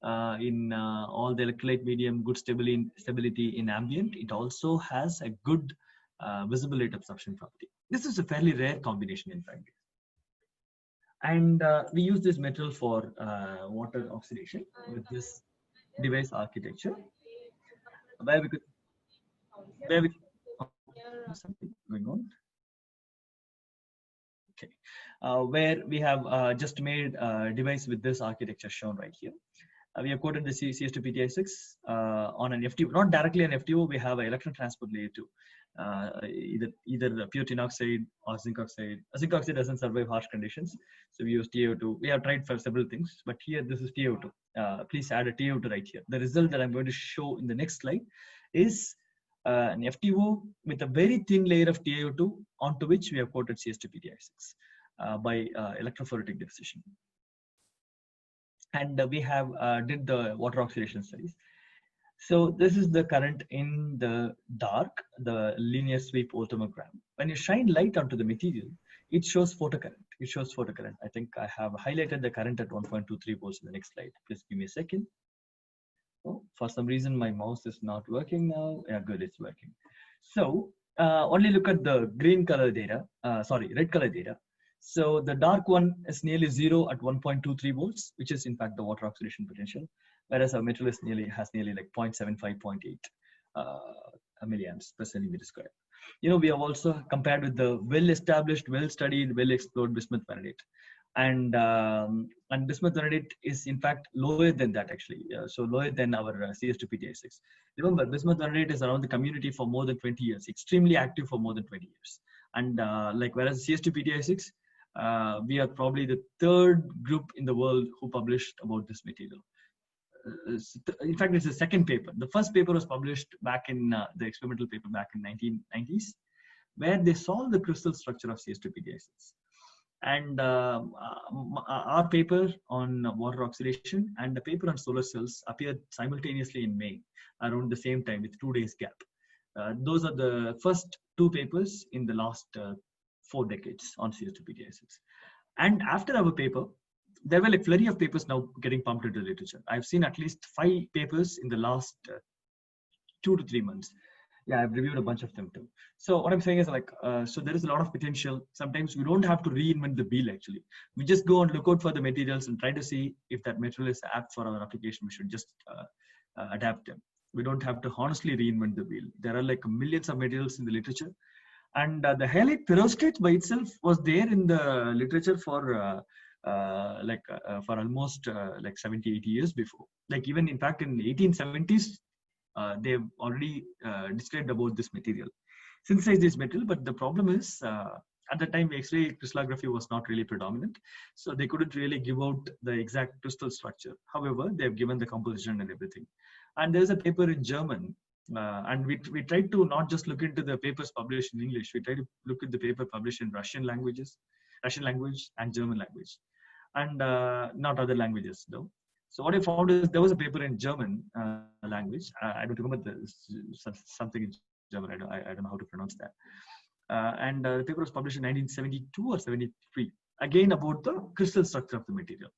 in all the electrolyte medium, good stability in ambient. It also has a good visible light absorption property. This is a fairly rare combination, in fact. And we use this metal for water oxidation with this device architecture, where we could, something going on. Okay, where we have just made a device with this architecture shown right here. We have coated the CS2PTI6 on an FTO, not directly an FTO. We have an electron transport layer too. Either pure tin oxide or zinc oxide. Zinc oxide doesn't survive harsh conditions, so we use TiO2. We have tried for several things, but here this is TiO2. Please add a TiO2 right here. The result that I'm going to show in the next slide is an FTO with a very thin layer of TiO2 onto which we have coated CS2PTI6 by electrophoretic deposition. And we have did the water oxidation studies. So this is the current in the dark, the linear sweep voltammogram. When you shine light onto the material, it shows photocurrent. It shows photocurrent. I think I have highlighted the current at 1.23 volts in the next slide. Please give me a second. Oh, for some reason, my mouse is not working now. Yeah, good, it's working. So only look at the green color data, red color data. So the dark one is nearly 0 at 1.23 volts, which is in fact the water oxidation potential, whereas our metal is has nearly like 0.75, 0.8 milliamps per centimeter square. You know, we have also compared with the well-established, well-studied, well-explored bismuth vanadate, and bismuth vanadate is in fact lower than that actually, so lower than our CS2PTI6. Remember, bismuth vanadate is around the community for more than 20 years, extremely active for more than 20 years, and like whereas CS2PTI6. We are probably the third group in the world who published about this material. In fact, it's the second paper. The first paper was published back in the experimental paper back in 1990s, where they solved the crystal structure of CS2PTI6. And our paper on water oxidation and the paper on solar cells appeared simultaneously in May, around the same time with 2 days gap. Those are the first two papers in the last 4 decades on CS2PTI6. And after our paper, there were like flurry of papers now getting pumped into the literature. I've seen at least 5 papers in the last 2 to 3 months. Yeah, I've reviewed a bunch of them too. So what I'm saying is like, so there is a lot of potential. Sometimes we don't have to reinvent the wheel actually. We just go and look out for the materials and try to see if that material is apt for our application. We should just adapt them. We don't have to honestly reinvent the wheel. There are like millions of materials in the literature. And the halide perovskites by itself was there in the literature for for almost like 70, 80 years before. Like even in fact in the 1870s, they've already described about this material, synthesized this material. But the problem is at the time X-ray crystallography was not really predominant, so they couldn't really give out the exact crystal structure. However, they've given the composition and everything. And there's a paper in German. And we tried to not just look into the papers published in English. We tried to look at the paper published in Russian language and German language, and not other languages though. So what I found is there was a paper in German language. I don't remember something in German. I don't know how to pronounce that. And the paper was published in 1972 or 73. Again about the crystal structure of the material.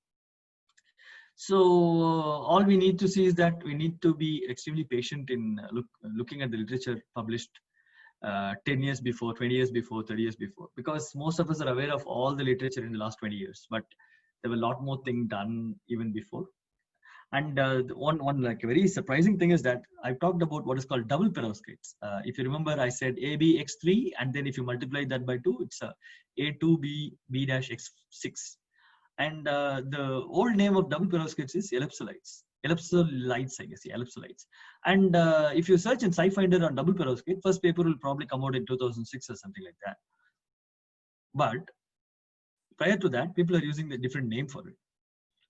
So all we need to see is that we need to be extremely patient in looking at the literature published 10 years before, 20 years before, 30 years before, because most of us are aware of all the literature in the last 20 years, but there were a lot more things done even before. And one like a very surprising thing is that I've talked about what is called double perovskites. If you remember, I said ABX3, and then if you multiply that by 2, it's A2B-B-X6. And the old name of double perovskites is ellipsolytes. ellipsolytes, I guess, yeah, ellipsolytes. And if you search in SciFinder on double perovskite, first paper will probably come out in 2006 or something like that. But prior to that, people are using the different name for it.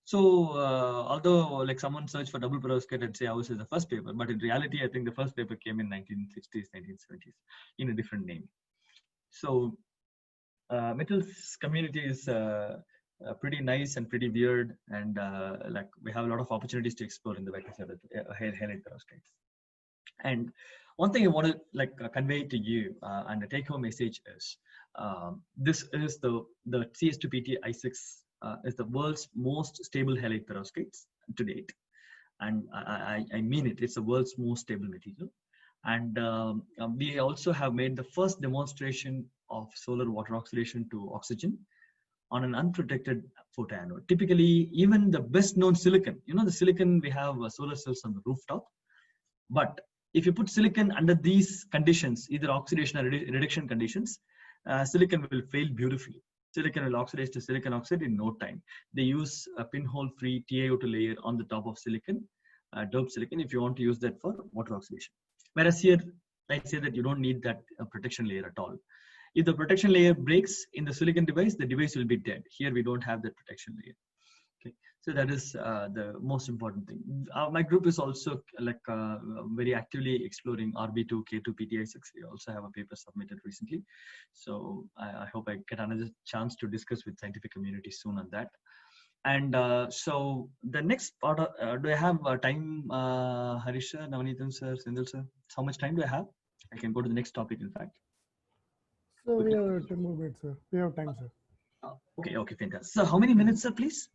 So although like someone searched for double perovskite and say ours is the first paper, but in reality, I think the first paper came in 1960s, 1970s in a different name. So metals community is pretty nice and pretty weird, and like we have a lot of opportunities to explore in the vacancy of the halide perovskites. And one thing I want to convey to you and the take-home message is this is the CS2PT I6 is the world's most stable halide perovskites to date, and I mean it. It's the world's most stable material. And we also have made the first demonstration of solar water oxidation to oxygen on an unprotected photoanode. Typically, even the best known silicon, the silicon, we have solar cells on the rooftop. But if you put silicon under these conditions, either oxidation or reduction conditions, silicon will fail beautifully. Silicon will oxidize to silicon oxide in no time. They use a pinhole-free TiO2 layer on the top of silicon, doped silicon, if you want to use that for water oxidation. Whereas here, I say that you don't need that protection layer at all. If the protection layer breaks in the silicon device, the device will be dead. Here we don't have that protection layer. Okay, so that is the most important thing. My group is also very actively exploring RB2, K2, PTI6. We also have a paper submitted recently. So I hope I get another chance to discuss with scientific community soon on that. And so the next part, do I have time, Harisha, Navneetan sir, Sindhil sir? How much time do I have? I can go to the next topic, in fact. So we have 10 more minutes, sir. We have time, sir. Okay, fantastic. So how many minutes, sir, please?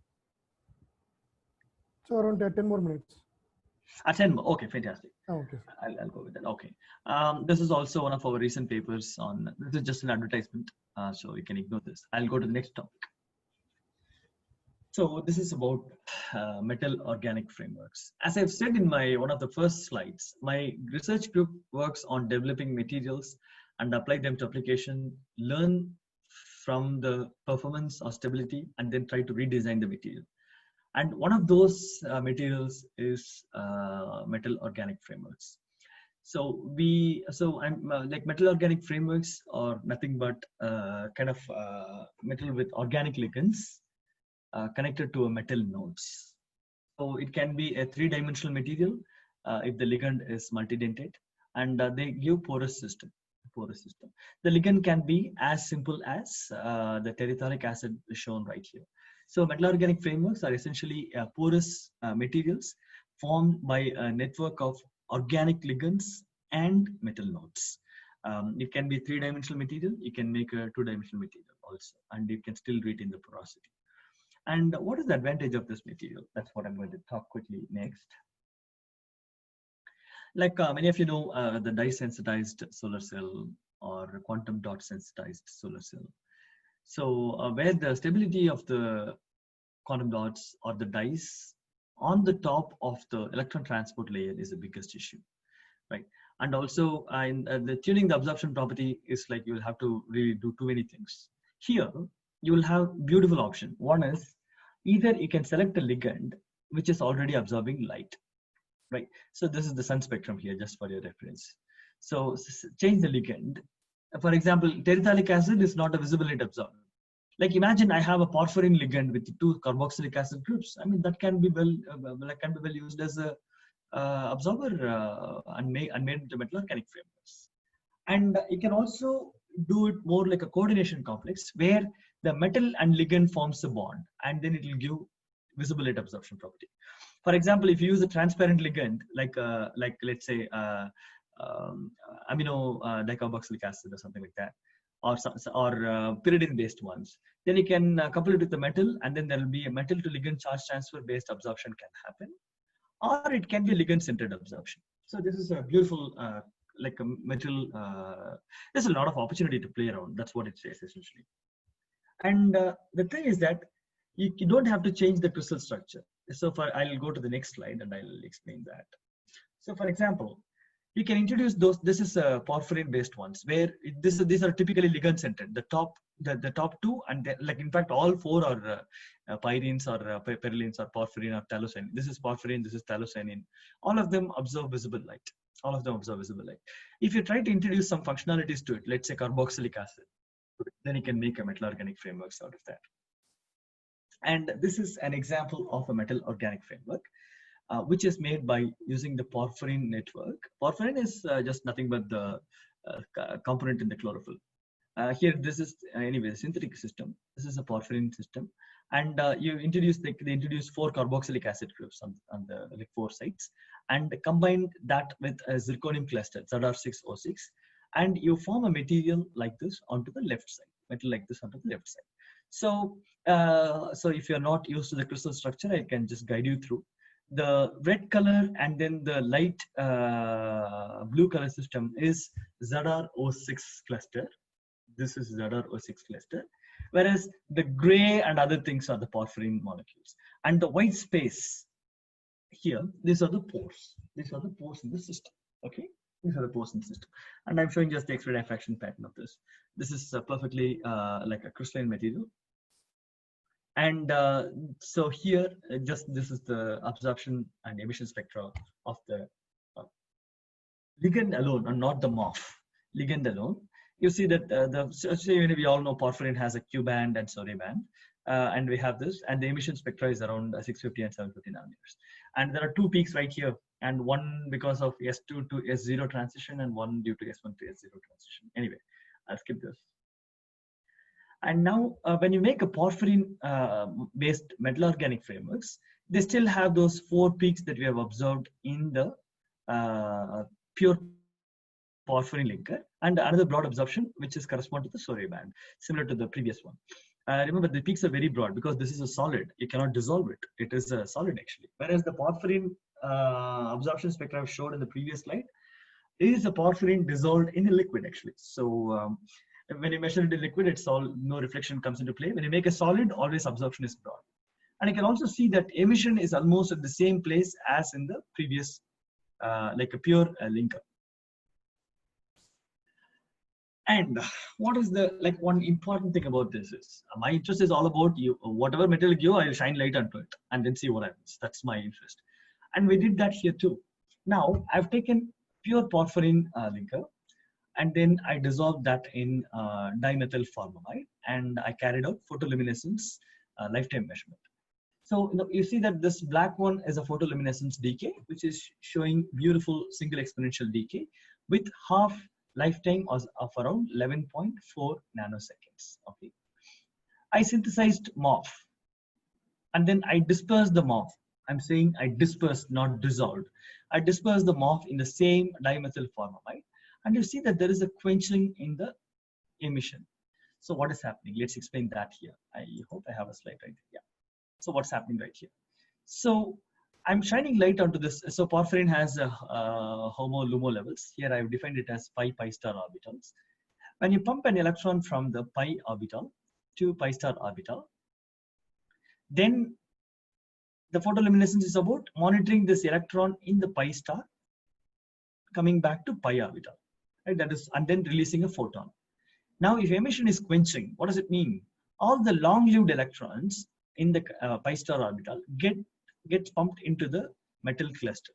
So around 10 more minutes. 10 more. Okay, fantastic. Okay. I'll go with that. Okay. This is also one of our recent papers on, this is just an advertisement, so you can ignore this. I'll go to the next topic. So this is about metal organic frameworks. As I've said in one of the first slides, my research group works on developing materials and apply them to application, learn from the performance or stability, and then try to redesign the material. And one of those materials is metal organic frameworks. So I'm like metal organic frameworks are nothing but metal with organic ligands connected to a metal nodes. So it can be a 3-dimensional material if the ligand is multidentate, and they give porous system. The ligand can be as simple as the terephthalic acid shown right here. So metal organic frameworks are essentially porous materials formed by a network of organic ligands and metal nodes. It can be 3-dimensional material. You can make a 2-dimensional material also, and you can still retain the porosity. And what is the advantage of this material? That's what I'm going to talk quickly next. Like many of you know, the dye-sensitized solar cell or quantum dot sensitized solar cell. So where the stability of the quantum dots or the dyes on the top of the electron transport layer is the biggest issue, right? And also the tuning the absorption property is like you will have to really do too many things. Here, you will have beautiful option. One is either you can select a ligand which is already absorbing light, right? So this is the sun spectrum here, just for your reference. So change the ligand. For example, terephthalic acid is not a visible light absorber. Like imagine I have a porphyrin ligand with 2 carboxylic acid groups. I mean that can be well used as a absorber and made into metal organic frameworks. And you can also do it more like a coordination complex where the metal and ligand forms a bond, and then it will give visible light absorption property. For example, if you use a transparent ligand like let's say amino dicarboxylic acid or something like that, or pyridine based ones, then you can couple it with the metal, and then there will be a metal to ligand charge transfer based absorption can happen, or it can be a ligand centered absorption. So this is a beautiful like a metal. There's a lot of opportunity to play around. That's what it says essentially. And the thing is that you don't have to change the crystal structure. So I'll go to the next slide and I'll explain that. So for example, you can introduce those. This is porphyrin based ones where these are typically ligand centered. The top the top two, and then, like in fact all four are pyrenes or perylines or porphyrin or phthalocyanine. This is porphyrin, this is phthalocyanine. All of them observe visible light. All of them observe visible light. If you try to introduce some functionalities to it, let's say carboxylic acid, then you can make a metal organic frameworks out of that. And this is an example of a metal organic framework, which is made by using the porphyrin network. Porphyrin is just nothing but the component in the chlorophyll. Here, this is anyway the synthetic system. This is a porphyrin system, and you introduce they introduce 4 carboxylic acid groups on the like 4 sites, and combine that with a zirconium cluster Zr6O6, and you form a material like this onto the left side, metal like this onto the left side. So, so if you're not used to the crystal structure, I can just guide you through. The red color and then the light blue color system is Zr06 cluster. This is Zr06 cluster, whereas the gray and other things are the porphyrin molecules. And the white space here, these are the pores. These are the pores in the system. Okay, these are the pores in the system. And I'm showing just the X-ray diffraction pattern of this. This is perfectly like a crystalline material. And so here, just this is the absorption and emission spectra of the ligand alone, and not the morph. Ligand alone. You see that we all know porphyrin has a Q band and Sorry band, and we have this, and the emission spectra is around 650 and 750 nanometers. And there are 2 peaks right here, and one because of S2 to S0 transition, and one due to S1 to S0 transition. Anyway, I'll skip this. And now, when you make a porphyrin based metal organic frameworks, they still have those 4 peaks that we have observed in the pure porphyrin linker, and another broad absorption which is correspond to the Sorry band, similar to the previous one. Remember, the peaks are very broad because this is a solid. You cannot dissolve it. It is a solid actually. Whereas the porphyrin absorption spectra I've showed in the previous slide is a porphyrin dissolved in a liquid actually. So when you measure it in liquid, it's all no reflection comes into play. When you make a solid, always absorption is broad. And you can also see that emission is almost at the same place as in the previous, like a pure linker. And what is the one important thing about this is my interest is all about you. Whatever metal you give, I'll shine light onto it and then see what happens. That's my interest. And we did that here too. Now I've taken pure porphyrin linker, and then I dissolved that in dimethyl formamide, and I carried out photoluminescence lifetime measurement. So you see that this black one is a photoluminescence decay, which is showing beautiful single exponential decay with half lifetime of around 11.4 nanoseconds. Okay, I synthesized morph, and then I dispersed the morph. I'm saying I dispersed, not dissolved. I dispersed the morph in the same dimethyl formamide, and you see that there is a quenching in the emission. So what is happening? Let's explain that here. I hope I have a slide right here. Yeah. So what's happening right here? So I'm shining light onto this. So porphyrin has HOMO-LUMO levels. Here I've defined it as pi star orbitals. When you pump an electron from the pi orbital to pi star orbital, then the photoluminescence is about monitoring this electron in the pi star coming back to pi orbital, right? That is, and then releasing a photon. Now, if emission is quenching, what does it mean? All the long-lived electrons in the pi star orbital gets pumped into the metal cluster,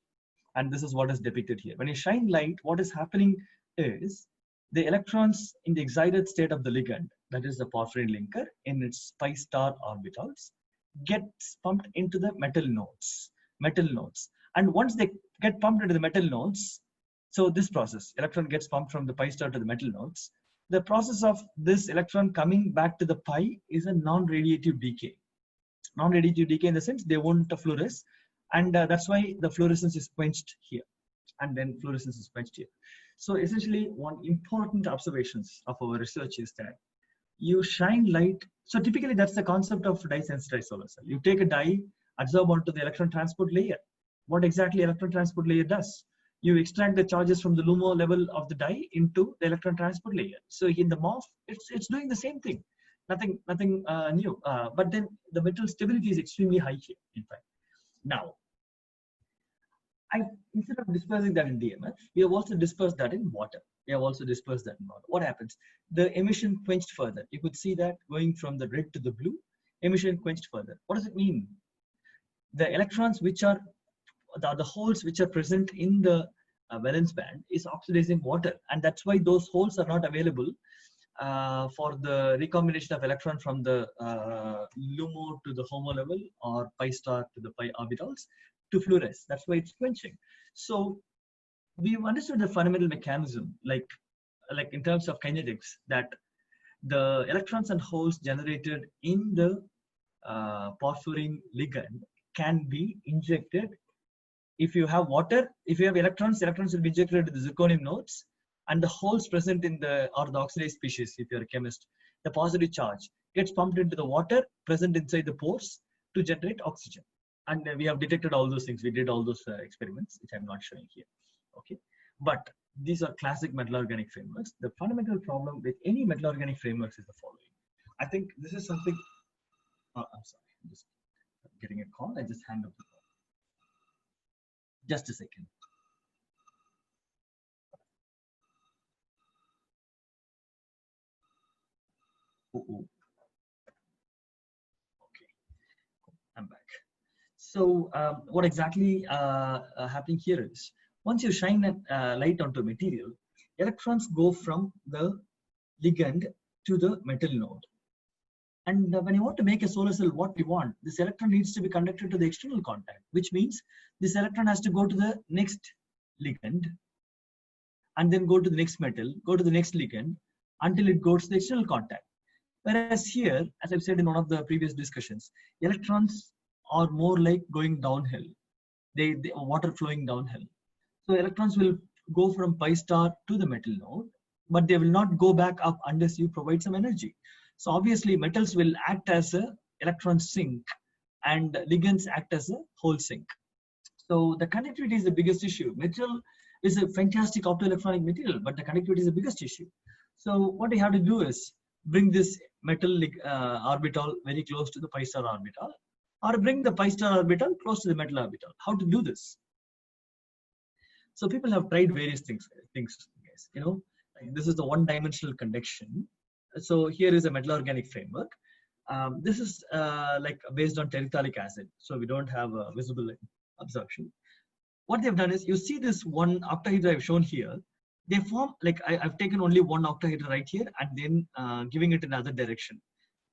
and this is what is depicted here. When you shine light, what is happening is the electrons in the excited state of the ligand, that is the porphyrin linker, in its pi star orbitals, gets pumped into the metal nodes. And once they get pumped into the metal nodes, so this process, electron gets pumped from the pi star to the metal nodes. The process of this electron coming back to the pi is a non-radiative decay. Non-radiative decay in the sense they won't fluoresce, and that's why the fluorescence is quenched here, and then fluorescence is quenched here. So essentially, one important observations of our research is that you shine light. So typically that's the concept of dye-sensitized solar cell. You take a dye, adsorb onto the electron transport layer. What exactly electron transport layer does? You extract the charges from the LUMO level of the dye into the electron transport layer. So in the morph, it's doing the same thing. Nothing new. But then the metal stability is extremely high here, in fact. Now, instead of dispersing that in DMF, we have also dispersed that in water. What happens? The emission quenched further. You could see that going from the red to the blue, emission quenched further. What does it mean? The electrons which are the holes which are present in the valence band is oxidizing water, and that's why those holes are not available for the recombination of electron from the LUMO to the HOMO level or pi star to the pi orbitals to fluoresce. That's why it's quenching. So we've understood the fundamental mechanism, like in terms of kinetics, that the electrons and holes generated in the porphyrin ligand can be injected. If you have water, if you have electrons will be injected into the zirconium nodes, and the holes present in the oxidized species, if you're a chemist, the positive charge gets pumped into the water present inside the pores to generate oxygen. And we have detected all those things. We did all those experiments, which I'm not showing here. Okay, but these are classic metal organic frameworks. The fundamental problem with any metal organic frameworks is the following. I think this is something. I'm sorry, I'm just getting a call. I just hang up the call. Just a second. Okay, I'm back. So what exactly happening here is, once you shine a light onto a material, electrons go from the ligand to the metal node. And when you want to make a solar cell, what we want, this electron needs to be conducted to the external contact, which means this electron has to go to the next ligand and then go to the next metal, go to the next ligand until it goes to the external contact. Whereas here, as I've said in one of the previous discussions, electrons are more like going downhill. They water flowing downhill. So electrons will go from pi star to the metal node, but they will not go back up unless you provide some energy. So obviously metals will act as a electron sink and ligands act as a hole sink. So the conductivity is the biggest issue. Metal is a fantastic optoelectronic material, but the conductivity is the biggest issue. So what we have to do is bring this metal orbital very close to the pi star orbital, or bring the pi star orbital close to the metal orbital. How to do this? So people have tried various things, guys. You know, this is the one-dimensional conduction. So here is a metal organic framework. This is like based on terephthalic acid, so we don't have a visible absorption. What they've done is, you see this one octahedra I've shown here. They form, like I've taken only one octahedra right here and then giving it in another direction.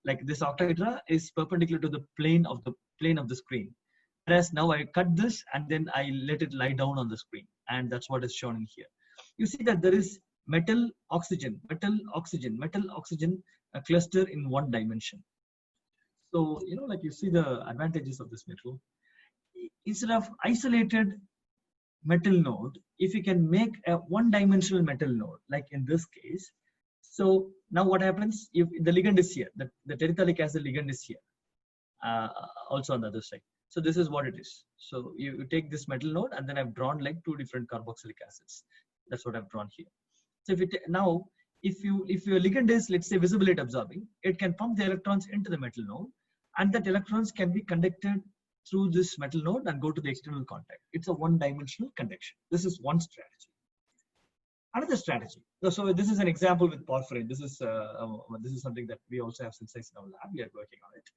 Like this octahedra is perpendicular to the plane of the screen. Whereas now I cut this and then I let it lie down on the screen, and that's what is shown in here. You see that there is metal oxygen cluster in one dimension. So, you know, like you see the advantages of this metal. Instead of isolated metal node, if you can make a one-dimensional metal node, like in this case, so now what happens if the ligand is here, the terephthalic acid ligand is here, also on the other side. So this is what it is. So you take this metal node, and then I've drawn like two different carboxylic acids. That's what I've drawn here. So if your ligand is, let's say, visible light absorbing, it can pump the electrons into the metal node, and that electrons can be conducted through this metal node and go to the external contact. It's a one-dimensional conduction. This is one strategy. Another strategy. So this is an example with porphyrin. This is something that we also have synthesized in our lab. We are working on it.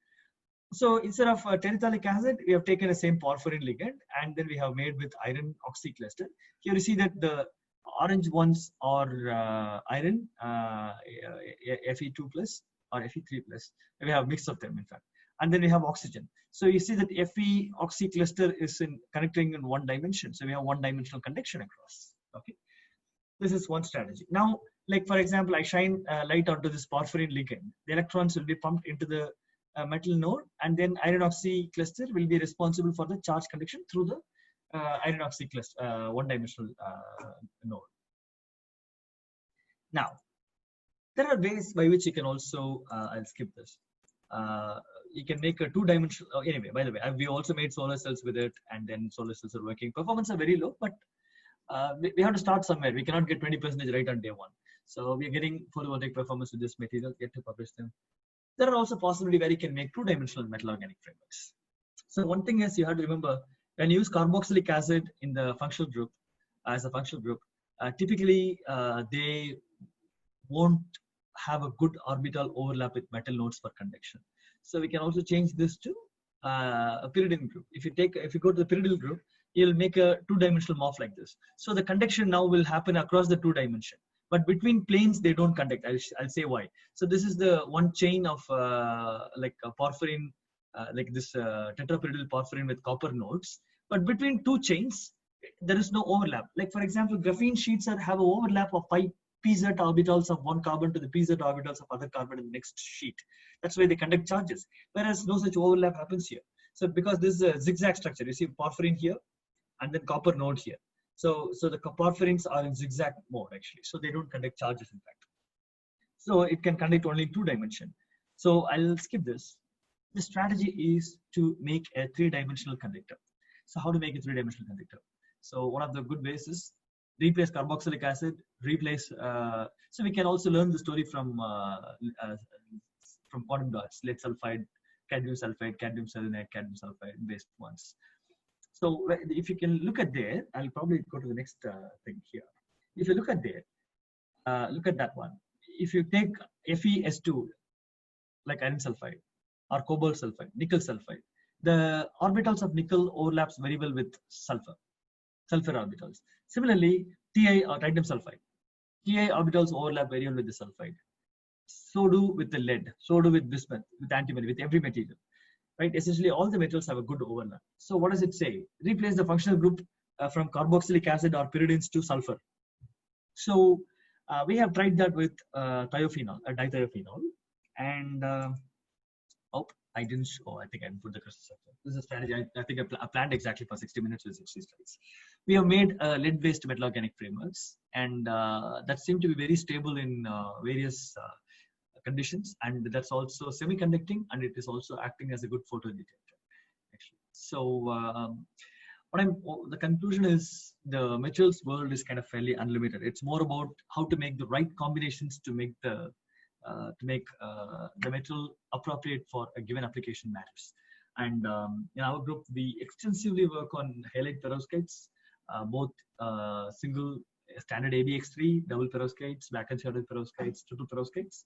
So instead of terephthalic acid, we have taken the same porphyrin ligand, and then we have made with iron oxy cluster. Here you see that the orange ones are iron Fe2 plus or Fe3 plus. We have a mix of them, in fact. And then we have oxygen. So you see that Fe oxy cluster is connecting in one dimension. So we have one-dimensional conduction across. Okay, this is one strategy. Now, like for example, I shine light onto this porphyrin ligand. The electrons will be pumped into the metal node, and then iron oxy cluster will be responsible for the charge conduction through the iron oxy cluster, one-dimensional node. Now, there are ways by which you can also, I'll skip this. You can make a two-dimensional, anyway, by the way, we also made solar cells with it, and then solar cells are working. Performance are very low, but we have to start somewhere. We cannot get 20% right on day one. So we are getting photovoltaic performance with this material, yet to publish them. There are also possibilities where you can make two-dimensional metal organic frameworks. So one thing is, you have to remember, When you use carboxylic acid in the functional group as a functional group, typically they won't have a good orbital overlap with metal nodes for conduction. So we can also change this to a pyridyl group. If you go to the pyridyl group, you'll make a two-dimensional morph like this. So the conduction now will happen across the two dimension, but between planes they don't conduct. I'll say why. So this is the one chain of like a porphyrin, like this tetrapyridyl porphyrin with copper nodes. But between two chains, there is no overlap. Like for example, graphene sheets have an overlap of 5 pz orbitals of one carbon to the pz orbitals of other carbon in the next sheet. That's why they conduct charges. Whereas no such overlap happens here. So because this is a zigzag structure, you see porphyrin here and then copper node here. So the porphyrins are in zigzag mode actually. So they don't conduct charges in fact. So it can conduct only in 2 dimension. So I'll skip this. The strategy is to make a 3-dimensional conductor. So how to make a 3-dimensional conductor? So one of the good ways is replace carboxylic acid, replace. So we can also learn the story from quantum dots, lead sulfide, cadmium selenide, cadmium sulfide based ones. So if you can look at there, I'll probably go to the next thing here. If you look at there, look at that one. If you take FeS2, like iron sulfide, or cobalt sulfide, nickel sulfide, the orbitals of nickel overlaps very well with sulfur orbitals. Similarly, Ti or titanium sulfide, Ti orbitals overlap very well with the sulfide. So do with the lead, so do with bismuth, with antimony, with every material. Right? Essentially, all the metals have a good overlap. So what does it say? Replace the functional group from carboxylic acid or pyridines to sulfur. So we have tried that with thiophenol, dithiophenol, and I think I didn't put the crystal structure. This is a strategy. I think I planned exactly for 60 minutes with 60 slides. We have made lead-based metal organic frameworks, and that seem to be very stable in various conditions, and that's also semi-conducting, and it is also acting as a good photo detector actually. So the conclusion is the materials world is kind of fairly unlimited. It's more about how to make the right combinations to make the metal appropriate for a given application matters. And in our group, we extensively work on halide perovskites, both single standard ABX3, double perovskites, back and shaded perovskites, triple perovskites.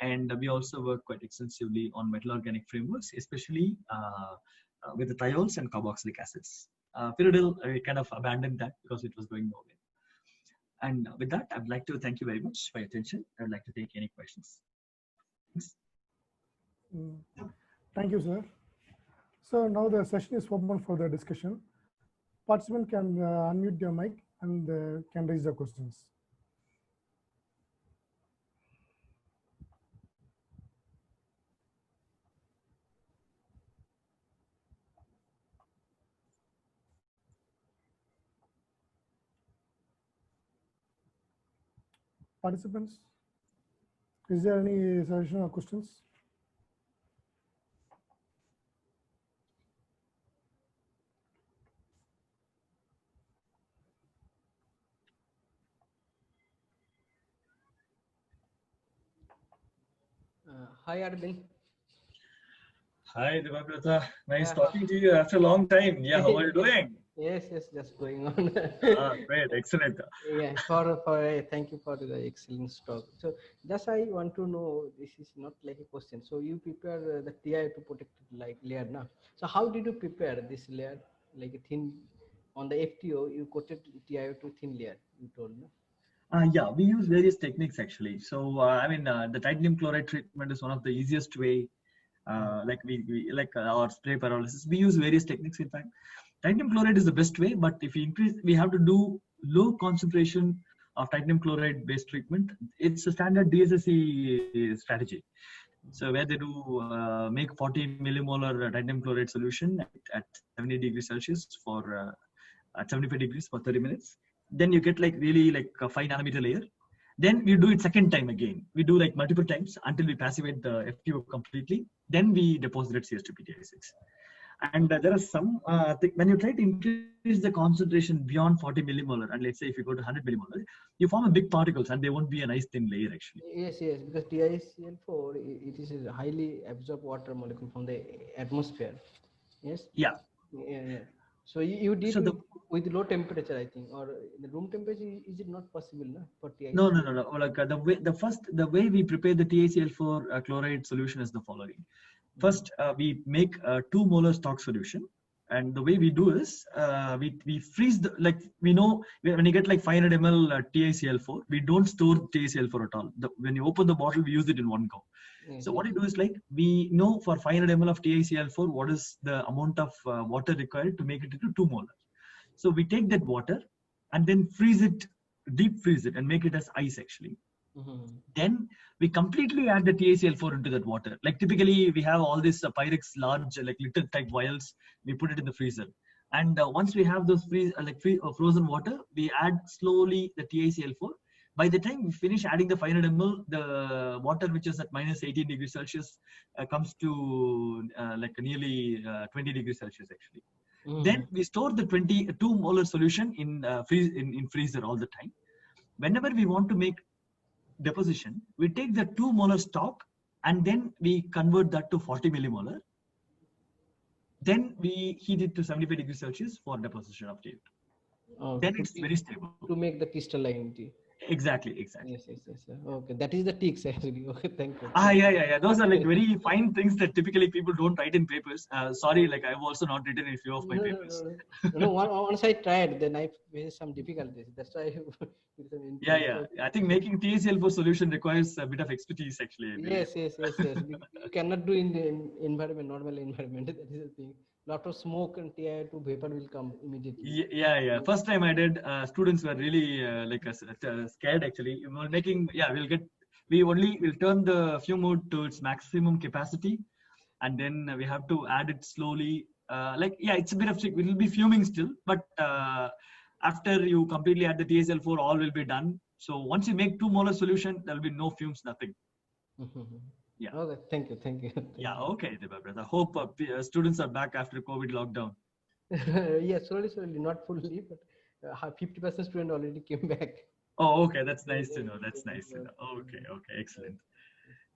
And we also work quite extensively on metal organic frameworks, especially with the thiols and carboxylic acids. Pyridyl, we kind of abandoned that because it was going nowhere. And with that, I'd like to thank you very much for your attention. I'd like to take any questions. Thanks. Thank you, sir. So now the session is open for the discussion. Participant can unmute their mic and can raise their questions. Participants, is there any suggestion or questions? Hi, Aravind. Hi, Devabrata. Nice talking to you after a long time. Yeah, how are you doing? Yes, just going on. Great, excellent. Yeah, thank you for the excellent talk. So just I want to know, this is not like a question. So you prepare the TI to protect like layer now. So how did you prepare this layer, like a thin, on the FTO, you coated TI to thin layer, you told me. Yeah, we use various techniques actually. So the titanium chloride treatment is one of the easiest way. Like we our spray pyrolysis, we use various techniques. In fact, titanium chloride is the best way, but if we increase, we have to do low concentration of titanium chloride based treatment. It's a standard DSSC strategy. So where they do make 40 millimolar titanium chloride solution at 70 degrees Celsius for at 75 degrees for 30 minutes. Then you get like really like a 5 nanometer layer. Then we do it second time again. We do like multiple times until we passivate the FTO completely. Then we deposit at CS2PTI6. And there are some, when you try to increase the concentration beyond 40 millimolar, and let's say if you go to 100 millimolar, you form a big particles and they won't be a nice thin layer actually. Yes, because TiCl4, it is a highly absorbed water molecule from the atmosphere. Yes? Yeah. Yeah. So you did So with low temperature, I think, or in the room temperature, is it not possible na, for TiC? no. Like the way we prepare the TiCl4 chloride solution is the following. First, we make a 2 molar stock solution, and the way we do is we freeze the, like, we know when you get like 500 ml TiCl4, we don't store TiCl4 at all. When you open the bottle, we use it in one go. Yes, So what you do is, like, we know for 500 ml of TiCl4 what is the amount of water required to make it into 2 molar. So we take that water and then freeze it, deep freeze it, and make it as ice actually. Then we completely add the TiCl4 into that water. Like typically we have all these Pyrex large like liter type vials. We put it in the freezer, and once we have those frozen water, we add slowly the TiCl4. By the time we finish adding the 500 ml, the water which is at minus 18 degrees Celsius comes to like nearly 20 degrees Celsius actually. Then we store the 22 molar solution in freezer all the time. Whenever we want to make deposition, we take the 2 molar stock and then we convert that to 40 millimolar. Then we heat it to 75 degrees Celsius for deposition of tea. Then it's very stable. To make the crystalline tea. Exactly. Yes. Okay, that is the tics actually. Okay, thank you. Yeah. Those are like very fine things that typically people don't write in papers. Sorry, like I've also not written in a few of my papers. No, once I tried, then I faced some difficulties. That's why. Yeah. I think making TiCl4 solution requires a bit of expertise actually. Yes. You cannot do in the environment, normal environment. That is the thing. Lot of smoke and TiO2 vapor will come immediately. Yeah. First time I did, students were really scared actually. We'll turn the fume hood to its maximum capacity, and then we have to add it slowly. It's a bit of trick. It will be fuming still, but after you completely add the TiCl4, all will be done. So once you make 2 molar solution, there will be no fumes, nothing. Yeah. Okay. Thank you. Yeah. Okay, Debra. I hope students are back after COVID lockdown. Yeah, slowly, not fully, but 50% student already came back. Oh, okay. That's nice to know. Okay. Excellent.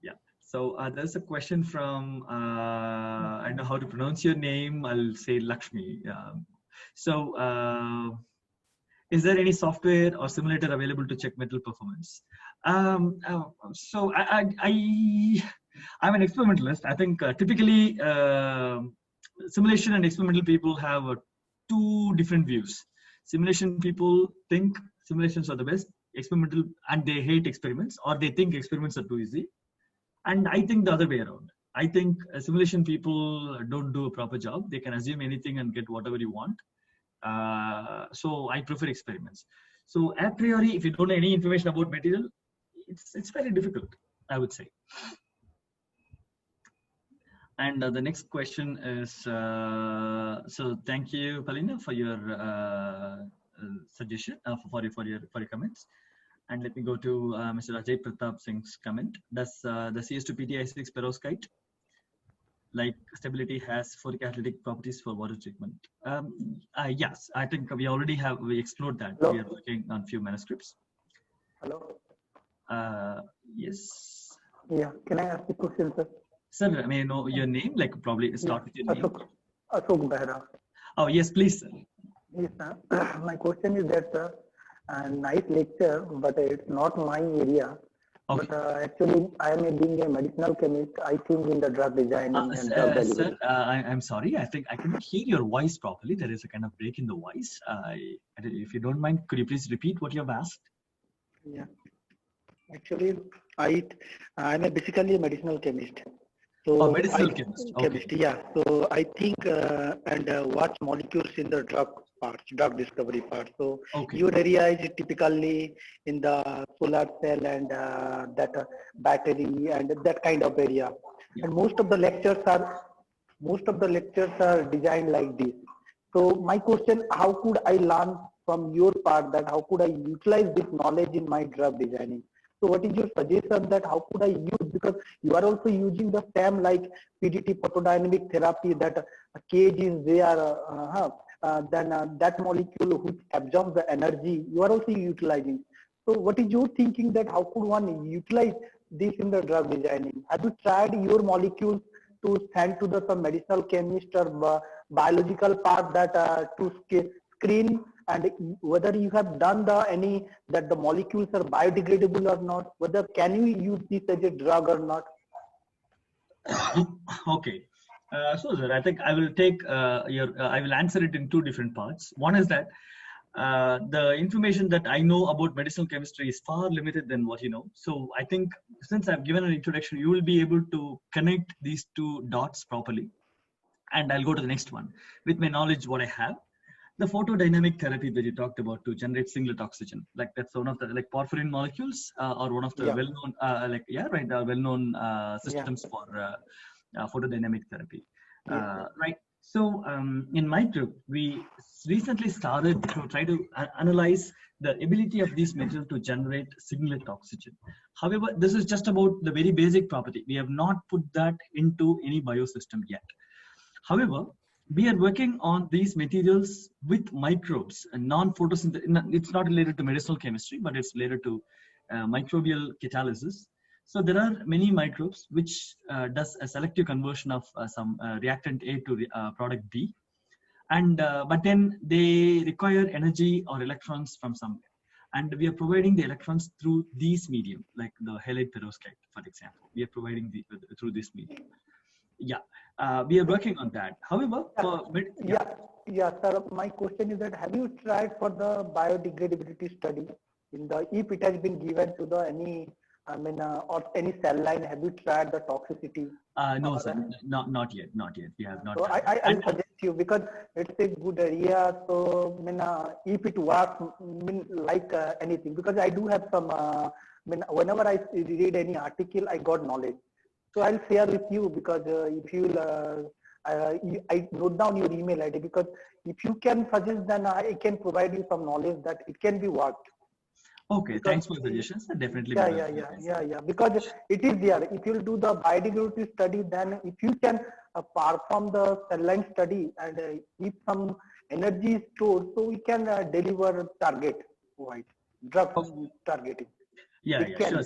Yeah. So there's a question from, I don't know how to pronounce your name. I'll say Lakshmi. Is there any software or simulator available to check metal performance? So I'm an experimentalist. I think typically simulation and experimental people have 2 different views. Simulation people think simulations are the best, experimental, and they hate experiments, or they think experiments are too easy. And I think the other way around. I think simulation people don't do a proper job. They can assume anything and get whatever you want. So I prefer experiments. So a priori, if you don't know any information about material, it's very difficult, I would say. And the next question is, so thank you, Palina, for your suggestion, for your comments. And let me go to Mr. Ajay Pratap Singh's comment. Does the CS2PTI6 perovskite like stability has phoric athletic properties for water treatment? Yes, I think we explored that. Hello? We are working on few manuscripts. Hello. Yes. Yeah. Can I ask a question, sir? Sir, may I know your name? Like probably start with your name. Ashok Behra. Oh yes, please, sir. Yes, sir. My question is that, sir, nice lecture, but it's not my area. Okay. But actually, I am being a medicinal chemist. I think in the drug design and drug delivery. Sir, I'm sorry. I think I couldn't hear your voice properly. There is a kind of break in the voice. If you don't mind, could you please repeat what you have asked? Yeah. Actually, I'm basically a medicinal chemist. So medicinal chemist. Okay. Yeah. So I think and watch molecules in the drug discovery part. So your area is typically in the solar cell and that battery and that kind of area. Yeah. And most of the lectures are designed like this. So my question: how could I learn from your part that how could I utilize this knowledge in my drug designing? So what is your suggestion that how could I use, because you are also using the same like PDT photodynamic therapy, that cage is there, then that molecule which absorbs the energy, you are also utilizing. So what is your thinking that how could one utilize this in the drug designing? Have you tried your molecules to send to some medicinal chemist or biological part that to screen, and whether you have done that the molecules are biodegradable or not, whether can you use this as a drug or not? Okay. So, sir, I think I will take I will answer it in two different parts. One is that the information that I know about medicinal chemistry is far limited than what you know. So I think since I've given an introduction, you will be able to connect these two dots properly. And I'll go to the next one. With my knowledge, what I have, the photodynamic therapy that you talked about to generate singlet oxygen, like that's one of the porphyrin molecules or one of the well-known well-known systems for photodynamic therapy, right? So in my group, we recently started to try to analyze the ability of these materials to generate singlet oxygen. However, this is just about the very basic property. We have not put that into any biosystem yet. However, we are working on these materials with microbes and non-photosynthetic. It's not related to medicinal chemistry, but it's related to microbial catalysis. So there are many microbes which does a selective conversion of some reactant A to product B, and but then they require energy or electrons from somewhere, and we are providing the electrons through these medium, like the Halide perovskite, for example. We are providing through this medium. We are working on that. However, sir, my question is that have you tried for the biodegradability study if it has been given to or any cell line, have you tried the toxicity? No, sir, not yet. We have not. So I'll suggest you, because it's a good area. So if it works, anything, because I do have some. Whenever I read any article, I got knowledge. So I'll share with you, because if you I note down your email ID, because if you can suggest, then I can provide you some knowledge that it can be worked. Okay, thanks for the suggestions. Definitely. Because it is there. If you do the biodegradability study, then if you can perform the cell line study and if some energy is stored, so we can deliver drug targeting. Sure.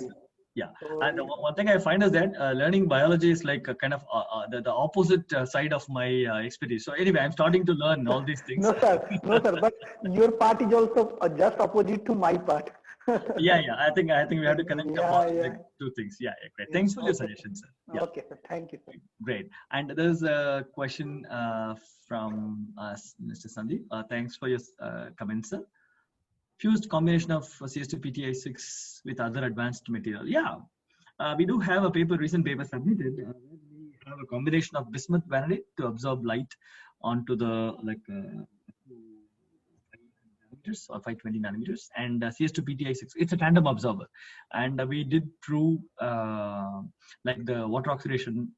Yeah, so, and one thing I find is that learning biology is like a kind of the opposite side of my expertise. So anyway, I'm starting to learn all these things. No, sir. But your part is also just opposite to my part. I think we have to connect the two things. Great. Thanks for your suggestions, sir. Okay, sir. Thank you, sir. Great. And there's a question from Mr. Sandeep. Thanks for your comment, sir. Fused combination of CS2PTI6 with other advanced material. We do have a recent paper submitted. We have a combination of bismuth vanillate to absorb light onto the 520 nanometers, and CS2PTI6. It's a tandem absorber, and we did prove the water oxidation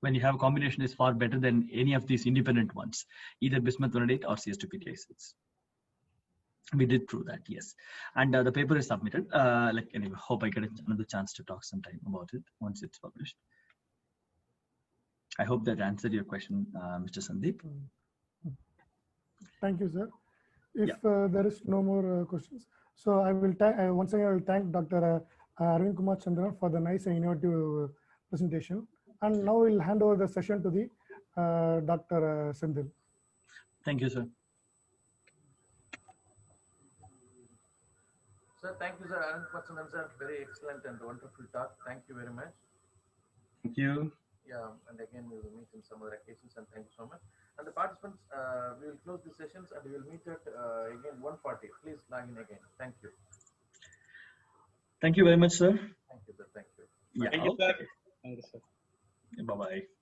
when you have a combination is far better than any of these independent ones, either bismuth vanillate or CS2PTI6. We did prove that, yes. And the paper is submitted. Anyway, hope I get another chance to talk sometime about it once it's published. I hope that answered your question, Mr. Sandeep. Thank you, sir. If there is no more questions, so I will once again I will thank Dr. Aravind Kumar Chandran for the nice and innovative presentation. And now we'll hand over the session to the Dr. Sendil. Thank you, sir. Sir, thank you, sir. Aravind Kumar Chandran, sir. Very excellent and wonderful talk. Thank you very much. Thank you. And again, we will meet in some other occasions, and thank you so much. And the participants, we will close the sessions and we will meet at again 1:40. Please log in again. Thank you. Thank you very much, sir. Thank you, sir. Thank you. Thank you, sir. Thank you, sir. Bye-bye.